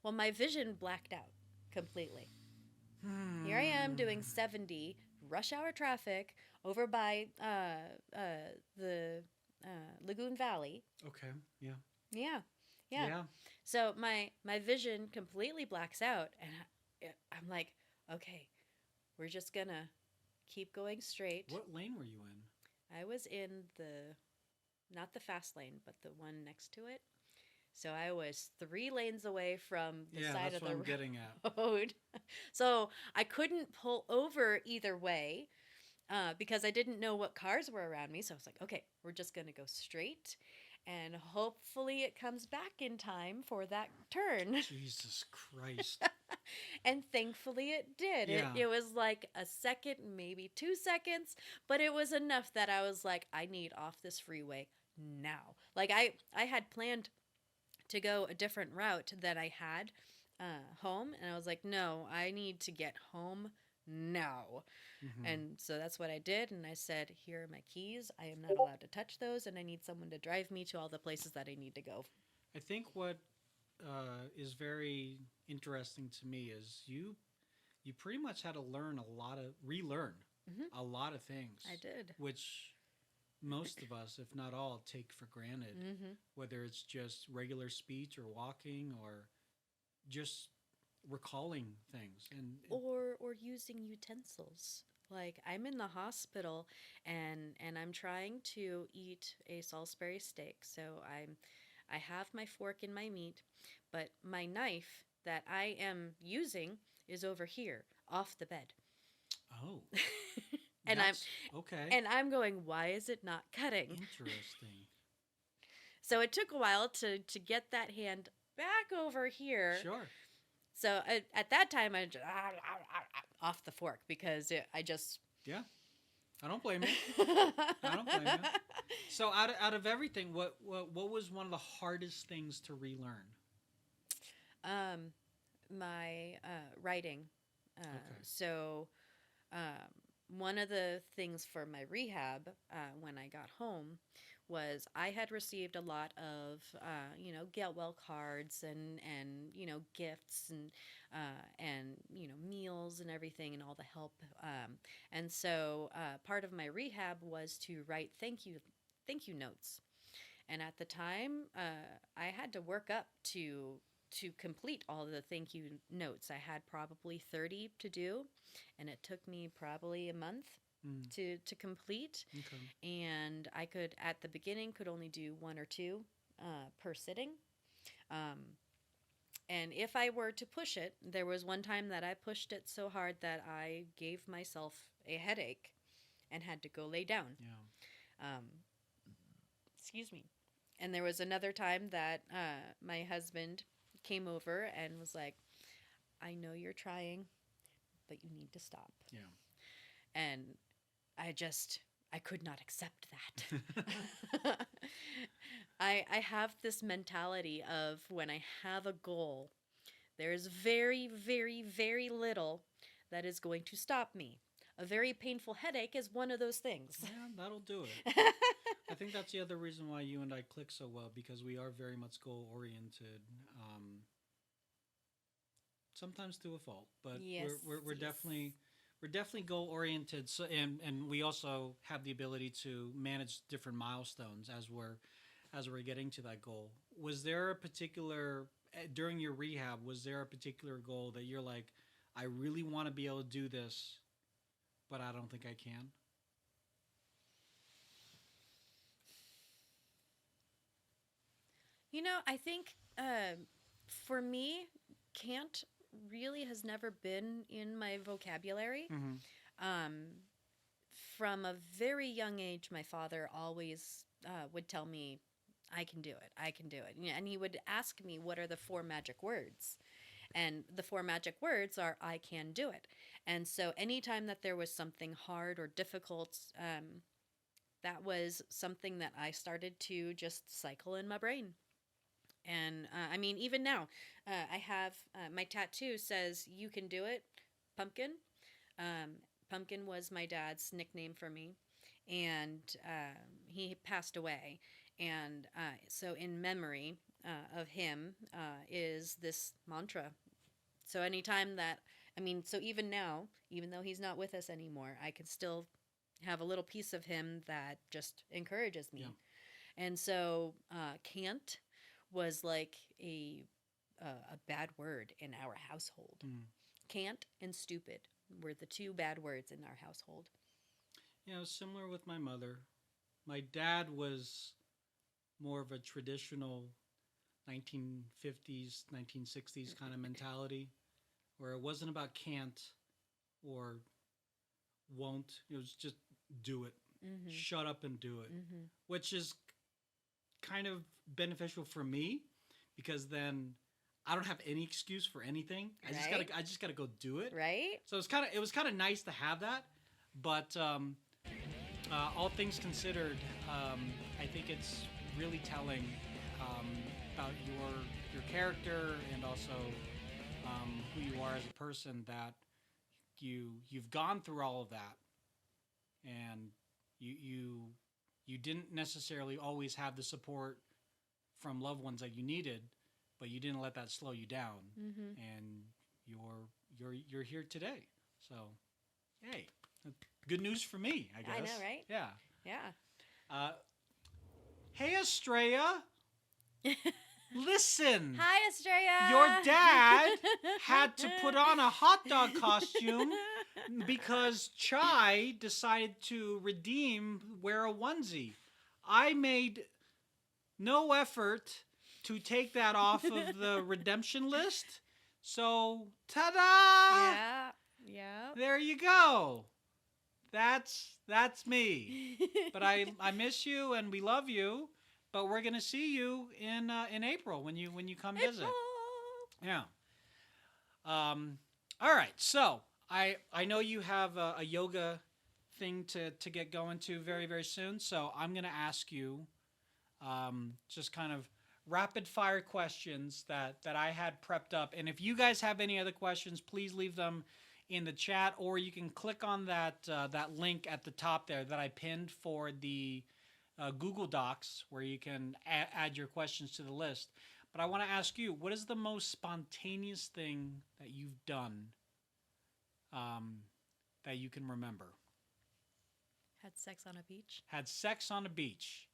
Well, my vision blacked out completely. Here I am doing 70, rush hour traffic, over by the Lagoon Valley. Okay. Yeah. So my vision completely blacks out, and I'm like, okay, we're just gonna keep going straight. What lane were you in? I was in not the fast lane, but the one next to it. So I was 3 lanes away from the side of the I'm getting at. road. So I couldn't pull over either way because I didn't know what cars were around me. So I was like, okay, we're just gonna go straight. And hopefully it comes back in time for that turn. Jesus Christ. And thankfully it did. Yeah. It was like a second, maybe 2 seconds, but it was enough that I was like, I need off this freeway now. Like I had planned to go a different route than I had home, and I was like, no, I need to get home now. And so that's what I did, and I said, here are my keys. I am not allowed to touch those, and I need someone to drive me to all the places that I need to go. I think what is very interesting to me is you pretty much had to relearn a lot of things. I did. Which most of us, if not all, take for granted, whether it's just regular speech or walking or just recalling things or using utensils. Like I'm in the hospital and I'm trying to eat a Salisbury steak. So I have my fork in my meat, but my knife that I am using is over here off the bed. Oh. And okay. And I'm going, why is it not cutting? Interesting. So it took a while to get that hand back over here. Sure. So at that time, I just off the fork because I just. Yeah. I don't blame you. I don't blame you. So out of everything, what was one of the hardest things to relearn? My writing. Okay. So one of the things for my rehab when I got home was I had received a lot of get well cards and gifts and meals and everything and all the help, and so part of my rehab was to write thank you notes, and at the time I had to work up to complete all the thank you notes. I had probably 30 to do, and it took me probably a month to complete. Okay. And I could, at the beginning, could only do 1 or 2 per sitting. And if I were to push it, there was one time that I pushed it so hard that I gave myself a headache and had to go lay down. Yeah. Excuse me. And there was another time that my husband came over and was like, I know you're trying, but you need to stop. Yeah. And I could not accept that. I have this mentality of when I have a goal, there's very, very, very little that is going to stop me. A very painful headache is one of those things. Yeah, that'll do it. I think that's the other reason why you and I click so well, because we are very much goal-oriented. Sometimes to a fault, but yes, we're definitely goal-oriented. So and we also have the ability to manage different milestones as we're getting to that goal. Was there a particular during your rehab? Was there a particular goal that you're like, I really want to be able to do this, but I don't think I can? I think for me, can't really has never been in my vocabulary. Mm-hmm. From a very young age, my father always would tell me, I can do it, I can do it. And he would ask me, what are the 4 magic words? And the 4 magic words are, I can do it. And so anytime that there was something hard or difficult, that was something that I started to just cycle in my brain. And I mean, even now, I have my tattoo says, you can do it, Pumpkin. Pumpkin was my dad's nickname for me. And he passed away. And so in memory of him is this mantra. So anytime that, so even now, even though he's not with us anymore, I can still have a little piece of him that just encourages me. Yeah. And so can't was like a bad word in our household. Can't and stupid were the 2 bad words in our household. Similar with my mother. My dad was more of a traditional 1950s, 1960s kind of mentality, where it wasn't about can't or won't. It was just do it. Mm-hmm. Shut up and do it, mm-hmm. which is kind of beneficial for me, because then I don't have any excuse for anything. I just gotta go do it. Right. So it was kind of nice to have that, but all things considered, I think it's really telling about your character and also who you are as a person, that you've gone through all of that, and you didn't necessarily always have the support from loved ones that you needed, but you didn't let that slow you down, mm-hmm. and you're here today. So, hey, good news for me, I guess. I know, right? Yeah. Yeah. Hey, Estrella. Listen. Hi, Estrella. Your dad had to put on a hot dog costume because Chai decided to wear a onesie. I made no effort to take that off of the redemption list. So, ta-da! Yeah. There you go. That's me. But I miss you and we love you. but we're gonna see you in April when you come visit. Yeah. All right. So I know you have a yoga thing to get going to very, very soon. So I'm gonna ask you just kind of rapid fire questions that I had prepped up. And if you guys have any other questions, please leave them in the chat, or you can click on that link at the top there that I pinned for the Google Docs, where you can add your questions to the list. But I want to ask you, what is the most spontaneous thing that you've done that you can remember? Had sex on a beach. Had sex on a beach.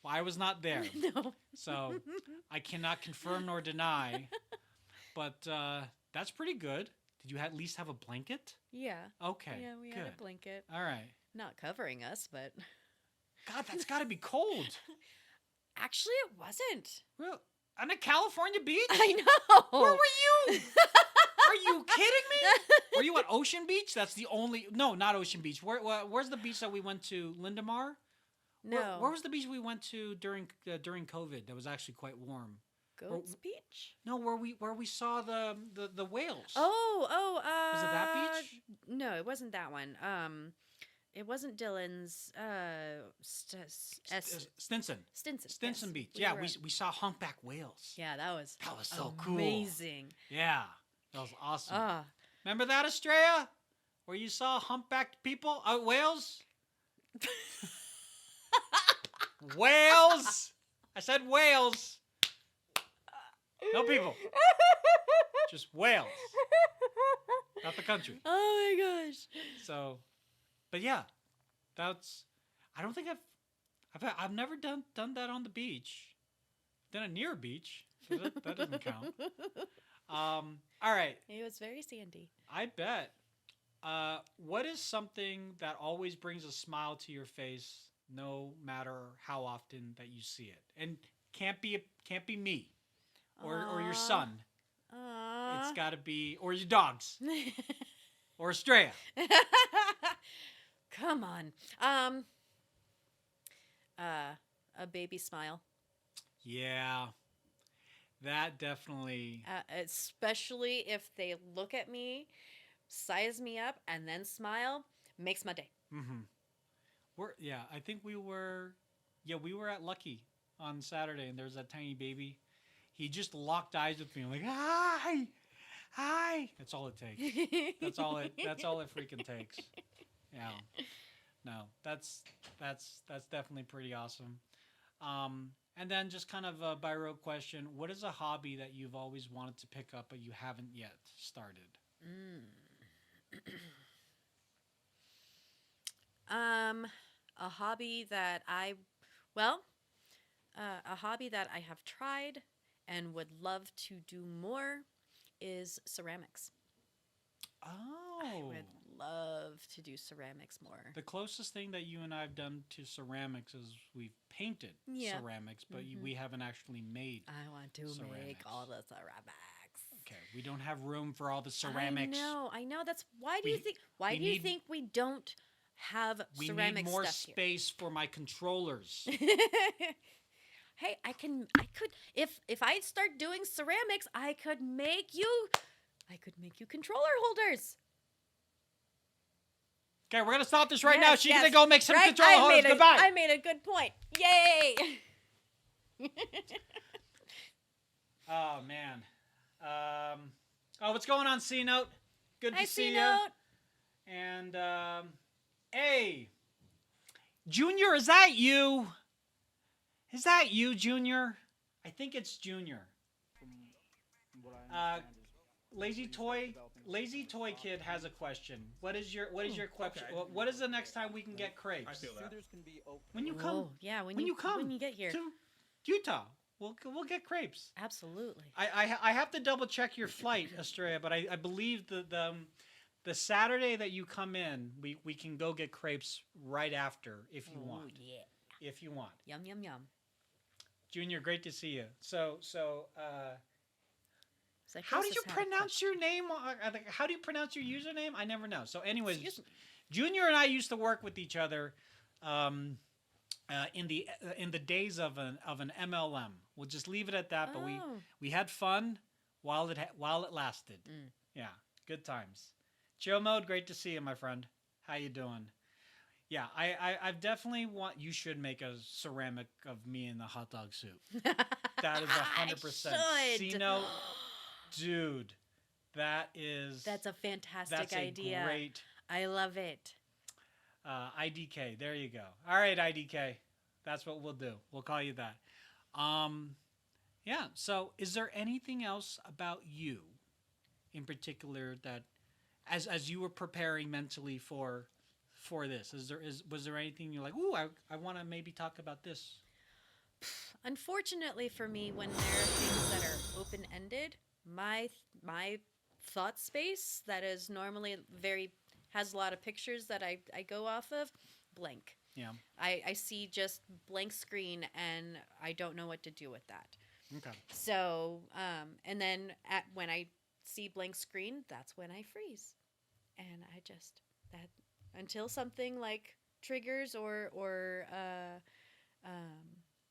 Well, I was not there. No. So I cannot confirm nor deny. But that's pretty good. Did you at least have a blanket? Yeah. Okay. Yeah, we good. had a blanket. All right. Not covering us, but God, that's got to be cold. actually it wasn't. Well, on a California beach? I know. Where were you? Are you kidding me? Were you at Ocean Beach? That's the only... No, not Ocean Beach. Where's the beach that we went to? Lindemar? No. Where was the beach we went to during COVID that was actually quite warm? Goats Beach? No, where we saw the whales. Oh. Was it that beach? No, it wasn't that one. It wasn't Dylan's. Stinson. Stinson. Beach. We Yeah, were we saw humpback whales. Yeah, that was so cool. Amazing. Yeah, that was awesome. Ah. Remember that, Australia? Where you saw humpbacked people? Whales? Whales! I said whales. No people. Just whales. Not the country. Oh my gosh. So, but yeah, that's... I don't think I've never done that on the beach. Done it near a beach. So that doesn't count. All right. It was very sandy. I bet. What is something that always brings a smile to your face, no matter how often that you see it? And can't be me, or your son. It's got to be, or your dogs, or Australia. Come on. A baby smile. Yeah, that definitely. Especially if they look at me, size me up, and then smile, makes my day. Mm-hmm. I think we were at Lucky on Saturday, and there's that tiny baby. He just locked eyes with me. I'm like, hi. That's all it takes. That's all it freaking takes. Yeah. No, that's definitely pretty awesome. And then just kind of a by rote question: what is a hobby that you've always wanted to pick up but you haven't yet started? A hobby that a hobby that I have tried and would love to do more is ceramics. Oh. I would love to do ceramics more. The closest thing that you and I have done to ceramics is we've painted ceramics, but we haven't actually made I want to make all the ceramics. Okay, we don't have room for all the ceramics. I know. That's why do you think we don't have ceramic We need more stuff space for my controllers. Hey, I could if I start doing ceramics, I could make you controller holders. Okay, we're gonna stop this right now. She's gonna go make some right? controller holders. Goodbye. I made a good point. Yay! Oh man. What's going on, C Note? Good to see you. C-Note. And hey, Junior, is that you? Is that you, Junior? I think it's Junior. Lazy Toy Kid has a question. What is your question? Okay. What is the next time we can get crepes? I feel that. When you come? Oh, yeah, when you come? When you get here to Utah, we'll get crepes. Absolutely. I have to double check your flight, Australia, but I believe the Saturday that you come in, we can go get crepes right after if you want. Yeah. If you want. Yum yum yum. Junior, great to see you. So Psychosis how do you had a pronounce question. your name? How do you pronounce your username? I never know. So anyways, Junior and I used to work with each other in the days of an MLM. We'll just leave it at that. But Oh. we had fun while it lasted. Yeah, good times. Chill mode, great to see you, my friend. How you doing? Yeah, I've definitely you should make a ceramic of me in the hot dog soup. That is 100%. I should. Sino, dude, that's a fantastic idea. a great I love it. IDK. There you go. All right, IDK. That's what we'll do. We'll call you that. Yeah. So, is there anything else about you, in particular, that, as you were preparing mentally for this, was there anything you're like, ooh, I want to maybe talk about this? Unfortunately for me, when there are things that are open-ended, my thought space that is normally has a lot of pictures that I go off of, blank. Yeah. I see just blank screen and I don't know what to do with that. Okay. So, and then when I see blank screen, that's when I freeze. And I just, until something like triggers or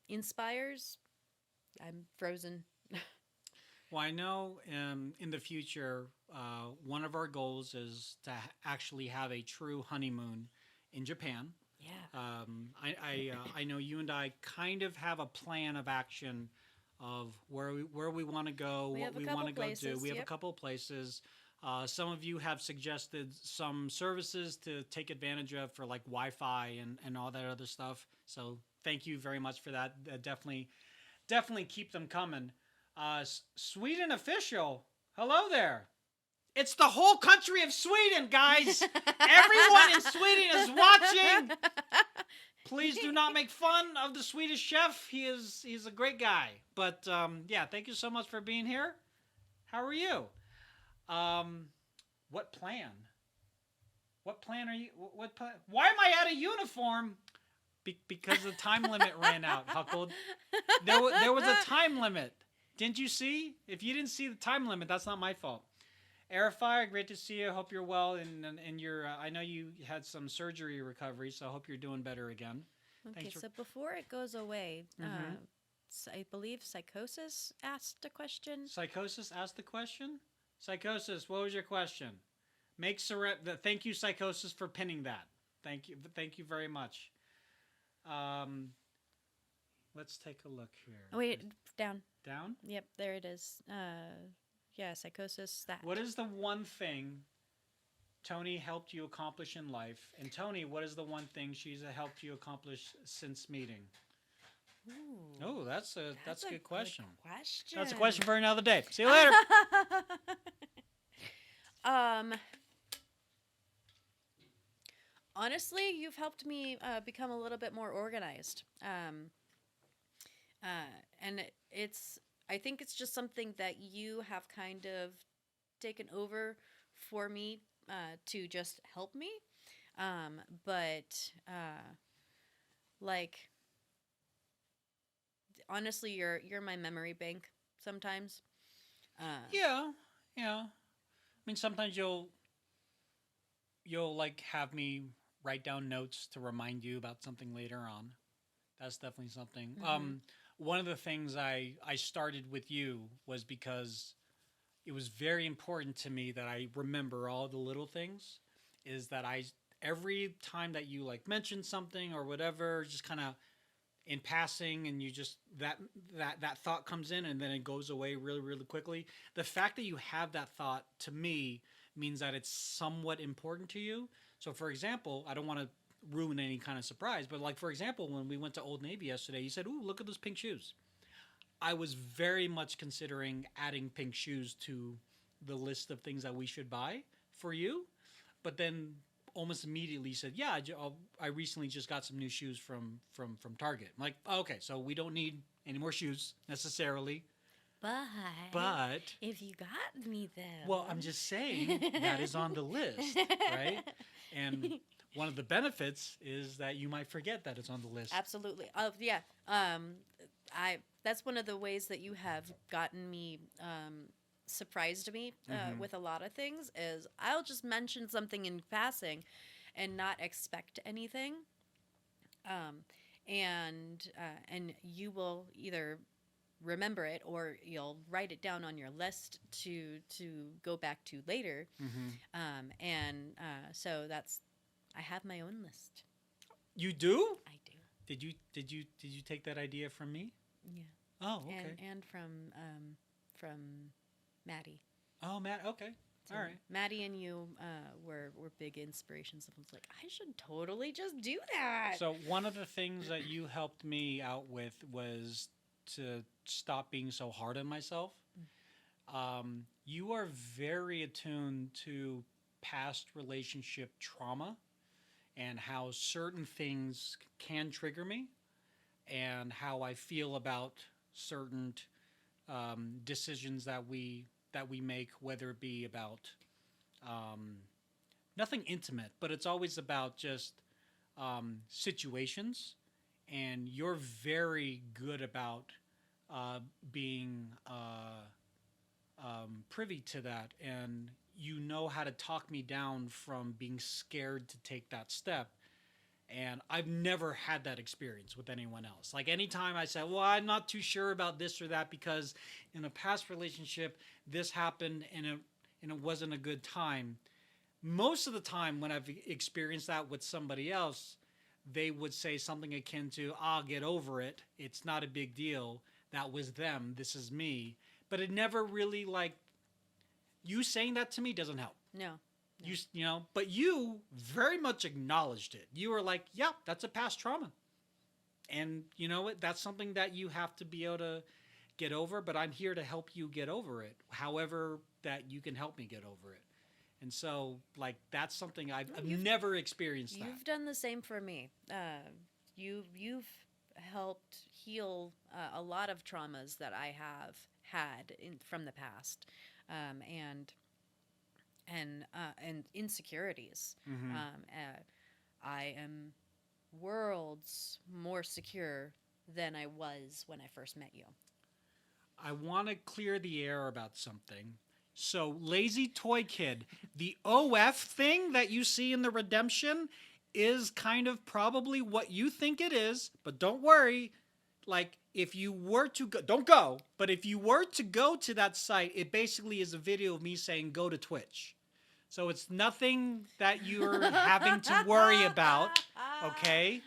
inspires, I'm frozen. Well, I know in the future, one of our goals is to actually have a true honeymoon in Japan. Yeah. I know you and I kind of have a plan of action of where we want to go, what we want to go do. We have a couple of places. Some of you have suggested some services to take advantage of for like Wi-Fi and all that other stuff. So thank you very much for that. Definitely keep them coming. Sweden official, hello there. It's the whole country of Sweden, guys. Everyone in Sweden is watching. Please do not make fun of the Swedish chef. He's a great guy. But yeah, thank you so much for being here. How are you? What plan? What plan are you? What plan? Why am I out of uniform? Because the time limit ran out, Huckled. There was a time limit. Didn't you see? If you didn't see the time limit, that's not my fault. Airfire, great to see you. Hope you're well. And you're, I know you had some surgery recovery, so I hope you're doing better again. Okay, so before it goes away, I believe Psychosis asked a question. Psychosis asked the question? Psychosis, what was your question? Thank you, Psychosis, for pinning that. Thank you very much. Let's take a look here. Oh, wait, down. Down? Yep, there it is. Yeah, Psychosis. That. What is the one thing Tony helped you accomplish in life? And Tony, what is the one thing she's helped you accomplish since meeting? Ooh, oh, that's a good question. That's a question. question for another day. See you later. Honestly, you've helped me become a little bit more organized. And I think it's just something that you have kind of taken over for me to just help me. Like, honestly, you're my memory bank sometimes. Yeah. I mean, sometimes you'll like have me write down notes to remind you about something later on. That's definitely something. Mm-hmm. One of the things I started with you was because it was very important to me that I remember all the little things. Is that every time that you like mention something or whatever, just kind of in passing, and you just that thought comes in and then it goes away really, really quickly. The fact that you have that thought, to me, means that it's somewhat important to you. So, for example, I don't want to ruin any kind of surprise, but like, for example, when we went to Old Navy yesterday, you said, "Ooh, look at those pink shoes." I was very much considering adding pink shoes to the list of things that we should buy for you, but then almost immediately said, "Yeah, I recently just got some new shoes from Target." I'm like, oh, okay, so we don't need any more shoes necessarily. But if you got me them. Well, I'm just saying that is on the list, right? And one of the benefits is that you might forget that it's on the list. Absolutely. Yeah. That's one of the ways that you have gotten me, surprised me with a lot of things, is I'll just mention something in passing and not expect anything. and you will either remember it or you'll write it down on your list to go back to later. So that's I have my own list. You do? I do. Did you take that idea from me? Yeah. Oh, okay. And from Maddie. Oh, Matt. Okay. So All right. Maddie and you were big inspirations. I was like, I should totally just do that. So one of the things that you helped me out with was to stop being so hard on myself. You are very attuned to past relationship trauma and how certain things can trigger me and how I feel about certain decisions that we make, whether it be about nothing intimate, but it's always about just situations. And you're very good about being privy to that, and you know how to talk me down from being scared to take that step. And I've never had that experience with anyone else. Like anytime I said, well, I'm not too sure about this or that because in a past relationship, this happened and it wasn't a good time. Most of the time when I've experienced that with somebody else, they would say something akin to, I'll get over it. It's not a big deal. That was them. This is me. But it never really, like, you saying that to me doesn't help. No. You know, but you very much acknowledged it. You were like, yeah, that's a past trauma. And you know what? That's something that you have to be able to get over, but I'm here to help you get over it, however that you can help me get over it. And so, like, that's something I've never experienced that. You've done the same for me. You've helped heal a lot of traumas that I have had from the past, and insecurities. I am worlds more secure than I was when I first met you. I want to clear the air about something. So, Lazy Toy Kid, the OF thing that you see in the redemption is kind of probably what you think it is, but don't worry. Like, if you were to go, don't go, but if you were to go to that site, it basically is a video of me saying, go to Twitch. So it's nothing that you're having to worry about, okay?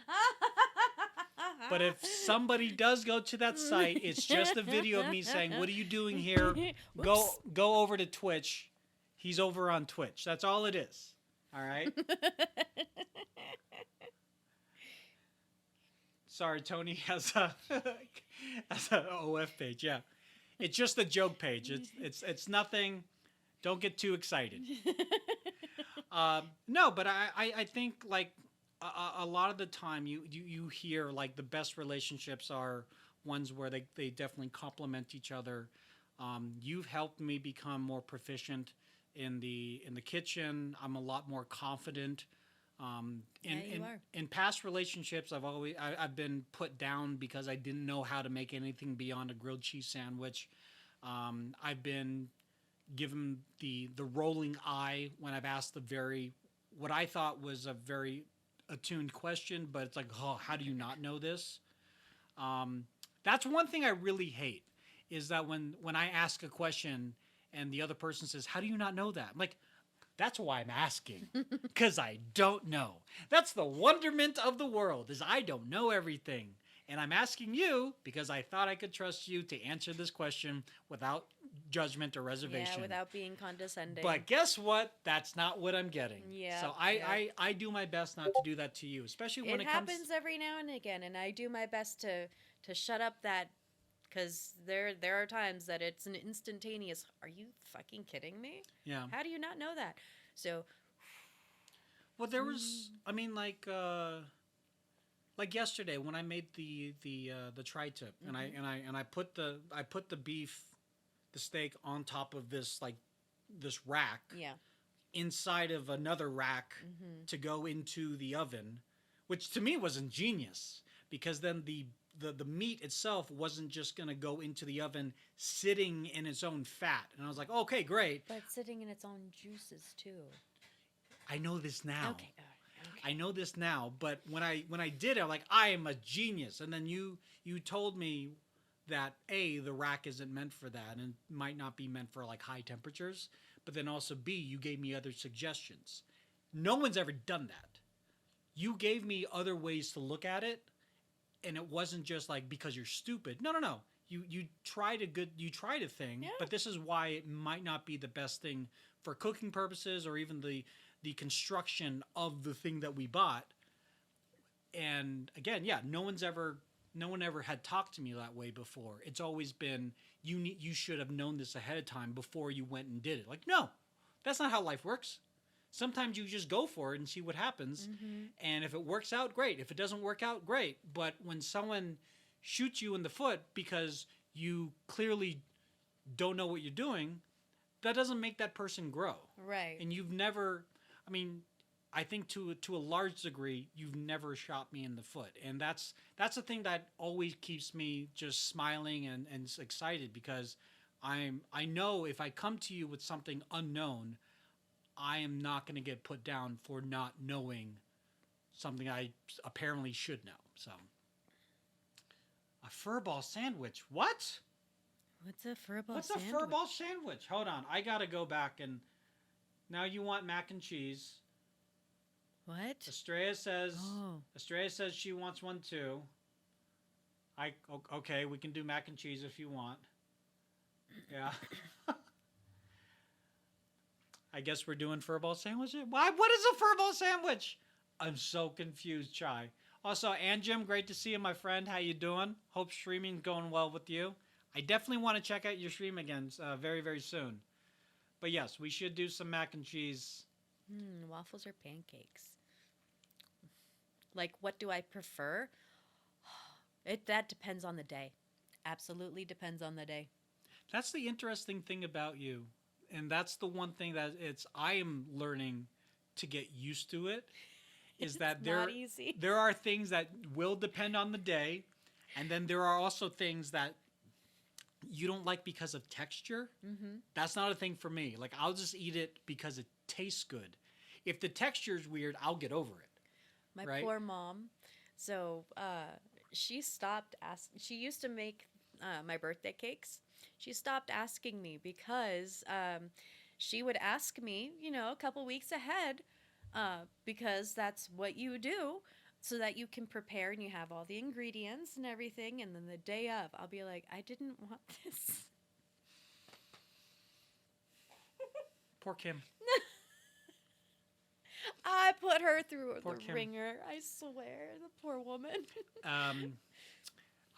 But if somebody does go to that site, it's just a video of me saying, what are you doing here? Go over to Twitch. He's over on Twitch. That's all it is. All right? Sorry, Tony has a OF page. Yeah, it's just a joke page. It's nothing. Don't get too excited. No, but I think like a lot of the time you hear like the best relationships are ones where they definitely complement each other. You've helped me become more proficient in the kitchen. I'm a lot more confident. In past relationships, I've been put down because I didn't know how to make anything beyond a grilled cheese sandwich. I've been given the rolling eye when I've asked what I thought was a very attuned question, but it's like, oh, how do you not know this? That's one thing I really hate, is that when I ask a question and the other person says, how do you not know that? I'm like, that's why I'm asking, because I don't know. That's the wonderment of the world, is I don't know everything. And I'm asking you because I thought I could trust you to answer this question without judgment or reservation. Yeah, without being condescending. But guess what? That's not what I'm getting. Yeah. So I do my best not to do that to you, especially when it comes... It happens every now and again, and I do my best to shut up that, because there are times that it's an instantaneous, are you fucking kidding me? Yeah. How do you not know that? So... Well, there was, I mean, like yesterday when I made the tri-tip, and I put the beef, the steak on top of this rack, inside of another rack to go into the oven, which to me was ingenious, because then the meat itself wasn't just going to go into the oven sitting in its own fat. And I was like, okay, great. But sitting in its own juices too. I know this now. Okay. I know this now, but when I did it, I'm like, I am a genius. And then you told me that A, the rack isn't meant for that and might not be meant for like high temperatures, but then also B, you gave me other suggestions. No one's ever done that. You gave me other ways to look at it, and it wasn't just like because you're stupid. No. You tried a thing, but this is why it might not be the best thing for cooking purposes or even the construction of the thing that we bought. And again, no one ever had talked to me that way before. It's always been you should have known this ahead of time before you went and did it. Like, no, that's not how life works. Sometimes you just go for it and see what happens. And if it works out, great. If it doesn't work out, great. But when someone shoots you in the foot because you clearly don't know what you're doing, that doesn't make that person grow. Right. And you've never, I mean, I think to a large degree, you've never shot me in the foot. And that's the thing that always keeps me just smiling and excited, because I know if I come to you with something unknown, I am not going to get put down for not knowing something I apparently should know. So, a furball sandwich. What? What's a furball What's sandwich? a furball sandwich? Hold on. I got to go back and... Now you want mac and cheese. What? Estrella says... Oh. Estrella says she wants one too. Okay, we can do mac and cheese if you want. Yeah. I guess we're doing furball sandwiches? Why? What is a furball sandwich? I'm so confused, Chai. Also, and Jim, great to see you, my friend. How you doing? Hope streaming's going well with you. I definitely want to check out your stream again very, very soon. But yes, we should do some mac and cheese. Waffles or pancakes? Like, what do I prefer? That depends on the day. Absolutely depends on the day. That's the interesting thing about you. And that's the one thing that I am learning to get used to it. Is that not easy. There are things that will depend on the day. And then there are also things that you don't like because of texture. That's not a thing for me. Like, I'll just eat it because it tastes good. If the texture is weird, I'll get over it. My poor mom. So she stopped asking. She used to make my birthday cakes. She stopped asking me because she would ask me, a couple weeks ahead, because that's what you do, so that you can prepare and you have all the ingredients and everything. And then the day of, I'll be like, I didn't want this. Poor Kim. I put her through Poor the Kim. ringer. I swear, the poor woman.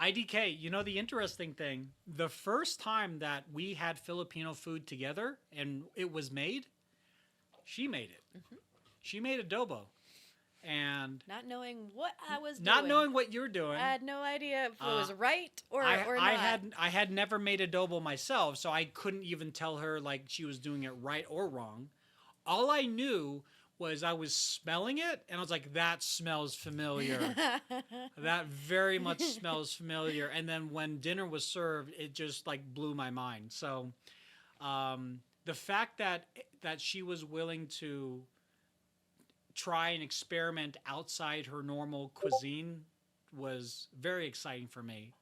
IDK, the interesting thing, the first time that we had Filipino food together and it was made, she made it. She made adobo. And not knowing what I was doing. Not knowing what you're doing. I had no idea if it was right or not. I had never made adobo myself, so I couldn't even tell her like she was doing it right or wrong. All I knew was I was smelling it, and I was like, that smells familiar. That very much smells familiar. And then when dinner was served, it just like blew my mind. So the fact that she was willing to try and experiment outside her normal cuisine was very exciting for me.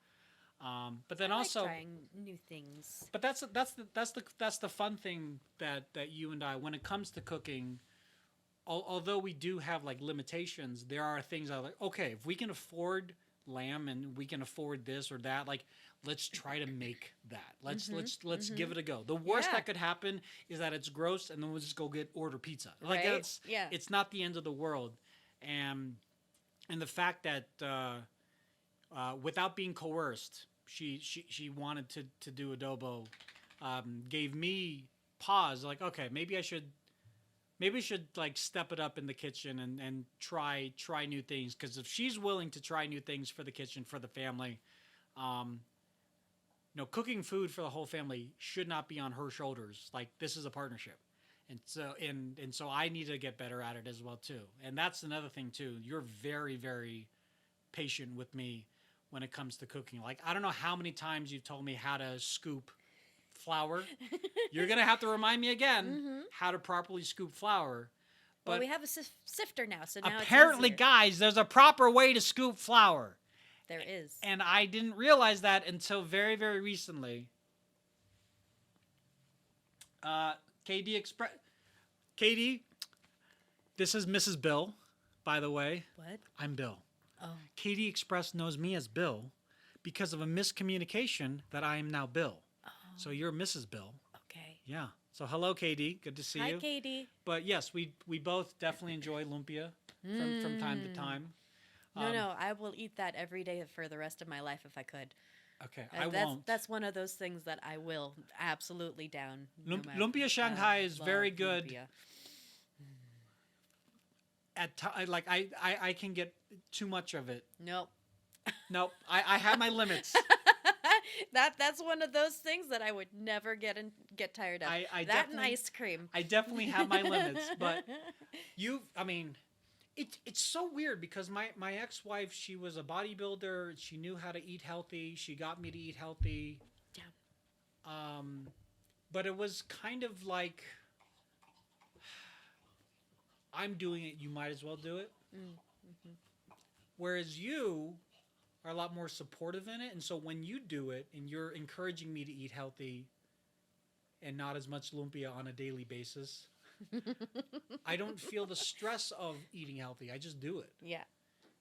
But then I also like trying new things. But that's the fun thing that you and I, when it comes to cooking, although we do have like limitations, there are things I like. Okay, if we can afford lamb and we can afford this or that, like let's try to make that. Let's give it a go. The worst that could happen is that it's gross, and then we'll just go order pizza. Like it's not the end of the world. And the fact that without being coerced, she wanted to do adobo, gave me pause. Like, okay, maybe I should like step it up in the kitchen and try new things. Because if she's willing to try new things for the kitchen, for the family, cooking food for the whole family should not be on her shoulders. Like, this is a partnership. And so I need to get better at it as well too. And that's another thing too. You're very, very patient with me when it comes to cooking. Like, I don't know how many times you've told me how to scoop flour. You're going to have to remind me again how to properly scoop flour. Well, But we have a sifter now, so now apparently, it's easier. guys, there's a proper way to scoop flour. There is. And I didn't realize that until very, very recently. KD Express. KD, this is Mrs. Bill, by the way. What? I'm Bill. Oh. KD Express knows me as Bill because of a miscommunication that I am now Bill. Oh. So you're Mrs. Bill. Okay. Yeah. So hello, KD. Good to see Hi, you. Katie. But yes, we both definitely enjoy lumpia from time to time. No, I will eat that every day for the rest of my life if I could. Okay, That's, won't. That's one of those things that I will absolutely down. Lumpia Shanghai is very good. Lumpia. I can get too much of it. Nope. Nope. I have my limits. That's one of those things that I would never get tired of. I that and definitely- ice cream. I definitely have my limits, but it's so weird because my ex-wife, she was a bodybuilder. She knew how to eat healthy. She got me to eat healthy. Yeah. But it was kind of like, I'm doing it, you might as well do it. Mm-hmm. Whereas you are a lot more supportive in it. And so when you do it and you're encouraging me to eat healthy and not as much lumpia on a daily basis, I don't feel the stress of eating healthy. I just do it. Yeah.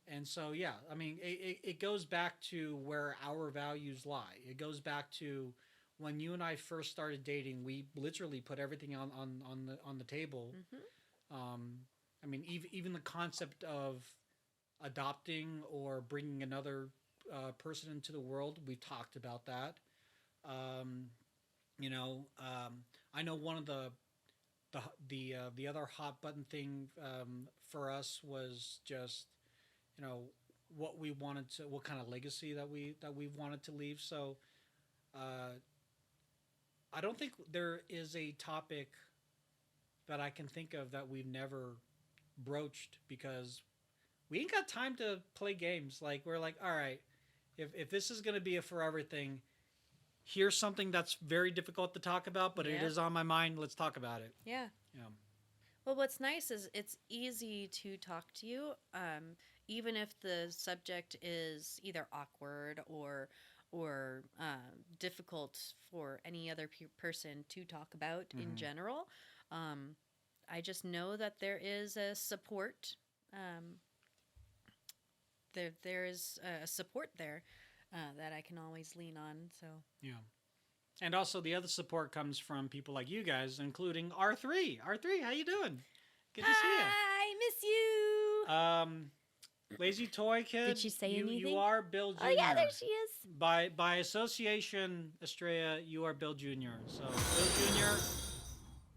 And so, yeah, I mean, it goes back to where our values lie. It goes back to when you and I first started dating, we literally put everything on the table. Mm-hmm. I mean, even the concept of adopting or bringing another person into the world, we've talked about that. I know one of the other hot button thing for us was just, what kind of legacy that we wanted to leave. So I don't think there is a topic that I can think of that we've never broached because we ain't got time to play games. Like, we're like, all right, if this is going to be a forever thing, here's something that's very difficult to talk about, but it is on my mind. Let's talk about it. Yeah. Yeah. Well, what's nice is it's easy to talk to you, even if the subject is either awkward or difficult for any other person to talk about in general. I just know that there is a support. There is a support there that I can always lean on. So Yeah. And also the other support comes from people like you guys, including R3. R3, how you doing? Good to see you. I miss you. Lazy Toy Kid. Did she say anything? You are Bill Jr. Oh yeah, there she is. By association, Estrella, you are Bill Jr. So Bill Jr.,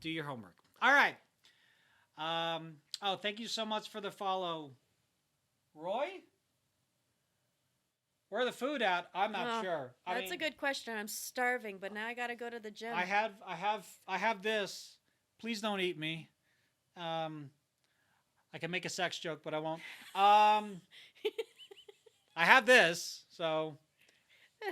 do your homework. All right. Thank you so much for the follow, Roy. Where the food at? I'm not sure. That's a good question. I'm starving, but now I gotta go to the gym. I have this. Please don't eat me. I can make a sex joke, but I won't. I have this, so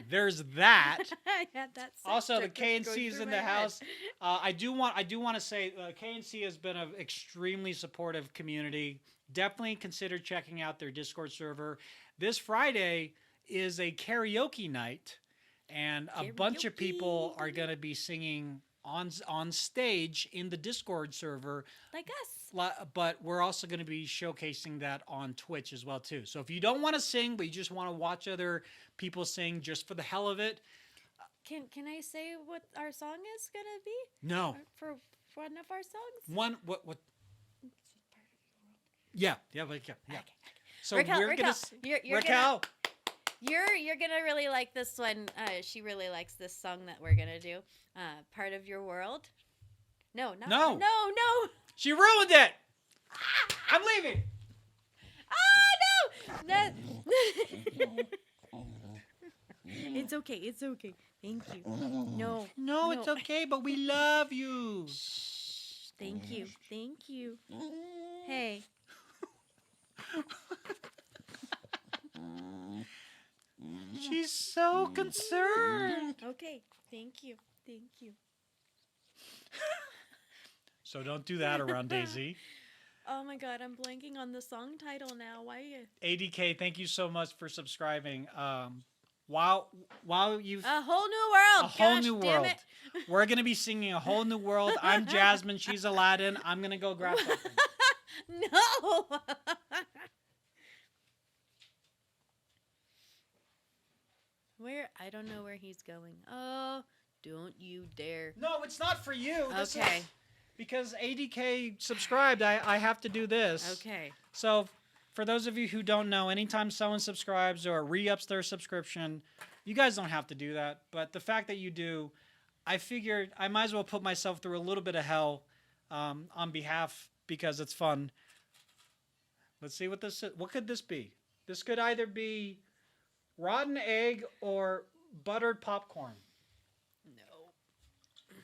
there's that. I had that. Also, the KNC is in the house. I do want to say KNC has been an extremely supportive community. Definitely consider checking out their Discord server. This Friday is a karaoke night, and a bunch of people are going to be singing on stage in the Discord server. Like us. But we're also going to be showcasing that on Twitch as well too. So if you don't want to sing, but you just want to watch other people sing just for the hell of it. Can I say what our song is going to be? No. For one of our songs? What? Yeah. Okay. So Raquel, we're Raquel, gonna Raquel. You're gonna really like this one. She really likes this song that we're gonna do. Part of Your World. No. She ruined it. I'm leaving. Oh no! It's okay. Thank you. No, it's okay, but we love you. Shh. Thank you. Hey. She's so concerned. Okay. Thank you. So don't do that around Daisy. Oh my god, I'm blanking on the song title now. Why? ADK, thank you so much for subscribing. While you've A whole new world. a whole Gosh, new damn world, it. we're gonna be singing a whole new world. I'm Jasmine. She's Aladdin. I'm gonna go grab something. No. Where? I don't know where he's going. Oh, don't you dare. No, it's not for you. This Okay. is because ADK subscribed. I have to do this. Okay. So, for those of you who don't know, anytime someone subscribes or re-ups their subscription, you guys don't have to do that. But the fact that you do, I figured I might as well put myself through a little bit of hell on behalf because it's fun. Let's see what this is. What could this be? This could either be rotten egg or buttered popcorn. No.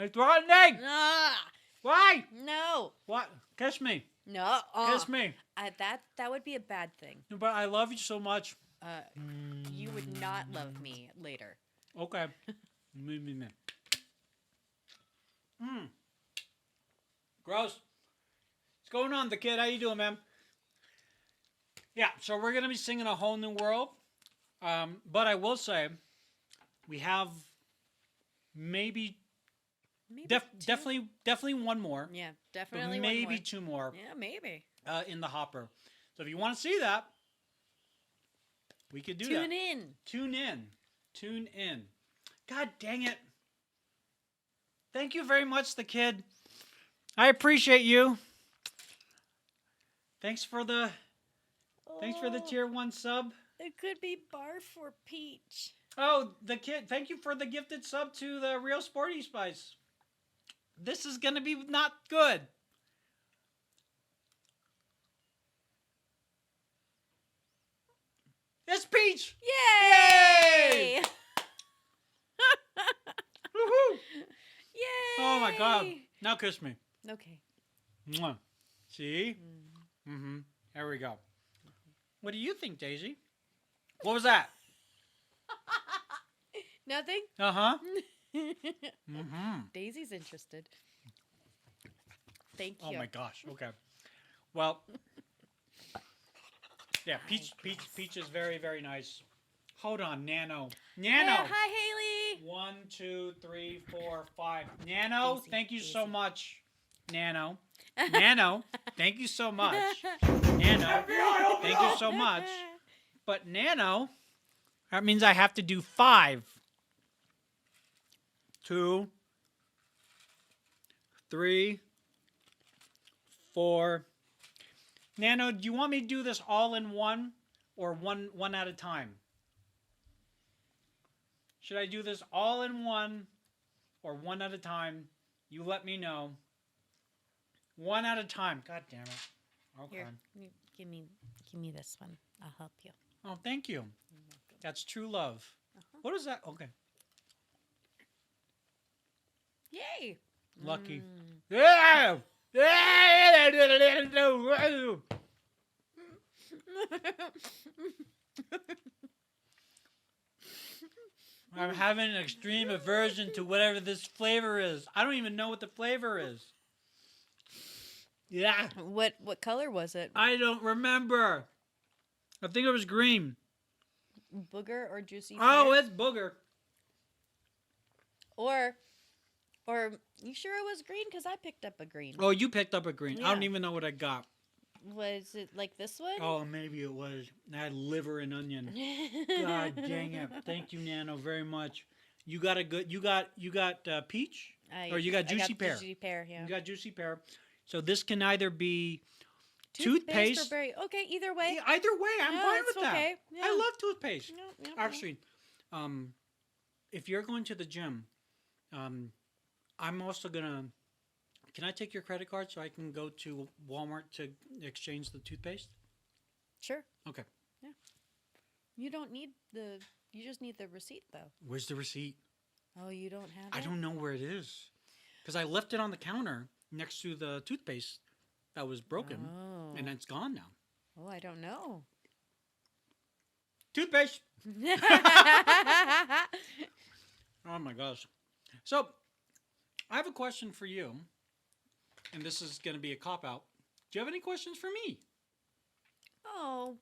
It's rotten egg. Ah, Why? no. What? Kiss me. No. Kiss me. That would be a bad thing. But I love you so much. You would not love me later. Okay. Gross. What's going on, the kid? How you doing, man? Yeah, so we're gonna be singing A Whole New World. But I will say, we have maybe Two? definitely one more. Yeah, But definitely. maybe one more. two more Yeah, maybe. in the hopper. So if you want to see that, we could do that. Tune in. Tune in. Tune in. God dang it. Thank you very much, the kid. I appreciate you. Thanks for the tier 1 sub. It could be Barf or Peach. Oh, the kid. Thank you for the gifted sub to the Real Sporty Spice. This is going to be not good. It's Peach. Yay! Woohoo. Yay! Oh my God. Now kiss me. Okay. Mwah. See? Mm-hmm. There we go. What do you think, Daisy? What was that? Nothing? Uh-huh. Mm-hmm. Daisy's interested. Thank you. Oh my gosh. Okay. Well, yeah, Peach is very, very nice. Hold on, Nano. Nano. Yeah, hi, Haley. 1, 2, 3, 4, 5. Nano, Daisy, thank you so Daisy. much. Nano. Nano, thank you so much. Nano, thank you so much. But Nano, that means I have to do 5. 2, 3, 4. Nano, do you want me to do this all in one or one at a time? Should I do this all in one or one at a time? You let me know. One at a time. God damn it. Okay. Here, give me this one. I'll help you. Oh, thank you. That's true love. What is that? Okay. Yay! Lucky. Yeah! I'm having an extreme aversion to whatever this flavor is. I don't even know what the flavor is. Yeah. What color was it? I don't remember. I think it was green. Booger or juicy? Oh, pear? it's booger. Or you sure it was green? Because I picked up a green. Oh, you picked up a green. I don't Yeah. even know what I got. Was it like this one? Oh, maybe it was. I had liver and onion. God dang it! Thank you, Nano, very much. You got a good. You got peach, or you got juicy pear. Juicy pear, yeah. You got juicy pear. So this can either be Toothpaste toothpaste. or berry. Okay, either way. Yeah, either way, I'm Yeah, fine it's with that. okay. Yeah. I love toothpaste. No, no, no. Actually, if you're going to the gym, I'm also gonna. Can I take your credit card so I can go to Walmart to exchange the toothpaste? Sure. Okay. Yeah. You don't need the. You just need the receipt, though. Where's the receipt? Oh, you don't have it? I don't know where it is. Because I left it on the counter next to the toothpaste that was broken. Oh. And it's gone now. Oh, I don't know. Toothpaste! Oh my gosh. So, I have a question for you. and this is going to be a cop-out, do you have any questions for me? Oh,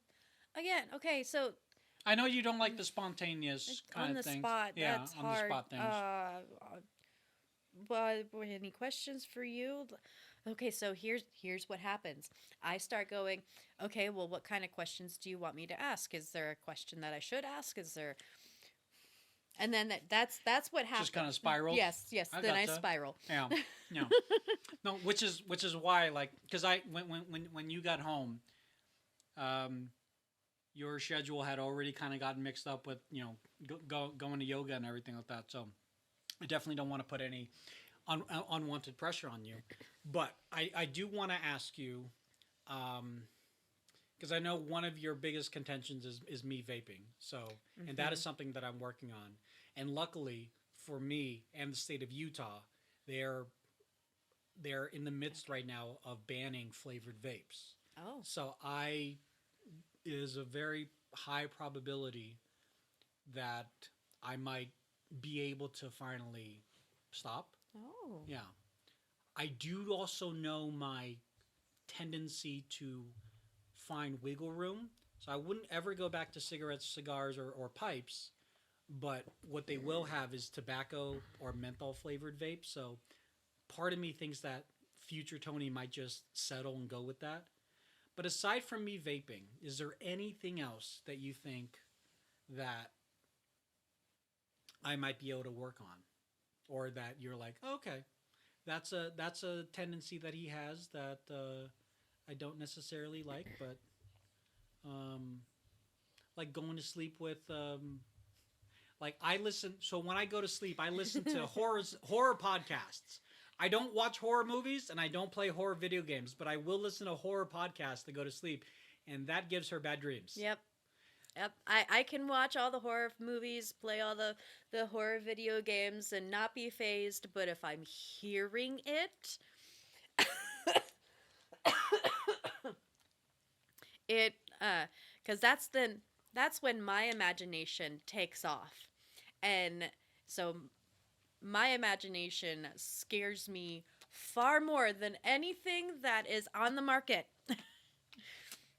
again, okay, so I know you don't like the spontaneous kind on of the things. spot, Yeah, that's on hard. the spot things. But any questions for you? Okay, so here's what happens. I start going, okay, well, what kind of questions do you want me to ask? Is there a question that I should ask? Is there, and then that's what happens. Just kind of spiral. Yes, then I gotcha. spiral. Yeah, yeah. No, which is why, like, because when you got home, your schedule had already kind of gotten mixed up with going to yoga and everything like that. So I definitely don't want to put any unwanted pressure on you. But I do want to ask you, because I know one of your biggest contentions is me vaping. So, and that is something that I'm working on. And luckily for me and the state of Utah, they're in the midst right now of banning flavored vapes. Oh. So it is a very high probability that I might be able to finally stop. Oh. Yeah. I do also know my tendency to find wiggle room. So I wouldn't ever go back to cigarettes, cigars, or pipes. But what they will have is tobacco or menthol flavored vape. So part of me thinks that future Tony might just settle and go with that. But aside from me vaping, is there anything else that you think that I might be able to work on? Or that you're like, oh, okay, that's a tendency that he has that I don't necessarily like, but like going to sleep with like so when I go to sleep, I listen to horror podcasts. I don't watch horror movies and I don't play horror video games, but I will listen to horror podcasts to go to sleep, and that gives her bad dreams. Yep. I can watch all the horror movies, play all the horror video games, and not be phased. But if I'm hearing it, because that's when my imagination takes off, and so my imagination scares me far more than anything that is on the market.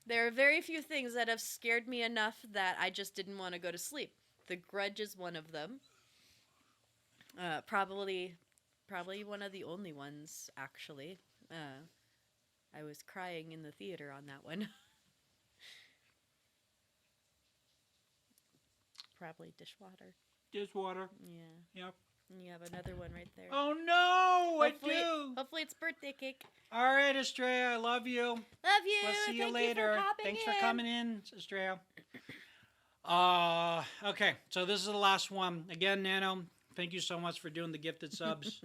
There are very few things that have scared me enough that I just didn't want to go to sleep. The Grudge is one of them. Probably one of the only ones, actually. I was crying in the theater on that one. Probably Dishwater. Dishwater. Yeah. Yep. And you have another one right there. Oh no, Hopefully, I do. Hopefully it's birthday cake. All right, Estrella, I love you. Love you. We'll see you Thank later. Thanks for coming in, Estrella. Okay, so this is the last one. Again, Nano, thank you so much for doing the gifted subs.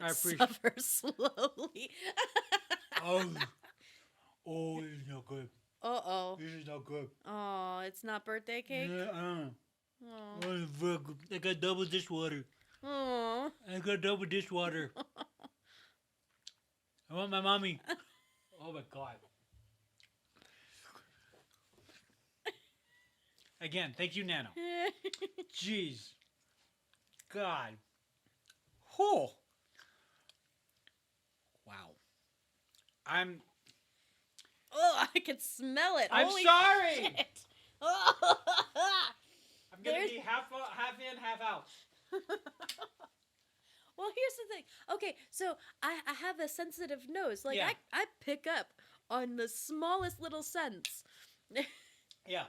I appreciate. Suffer slowly. Oh, this is not good. Uh-oh. This is not good. Oh, it's not birthday cake? Oh. Oh. I got double dishwater. Oh. I got double dishwater. I want my mommy. Oh my God. Again, thank you, Nano. Jeez. God. Oh. Wow. Oh, I can smell it. I'm Holy sorry. Shit. Oh. I'm going to be half in, half out. Well, here's the thing. Okay, so I have a sensitive nose. Like, Yeah. I pick up on the smallest little scents. Yeah.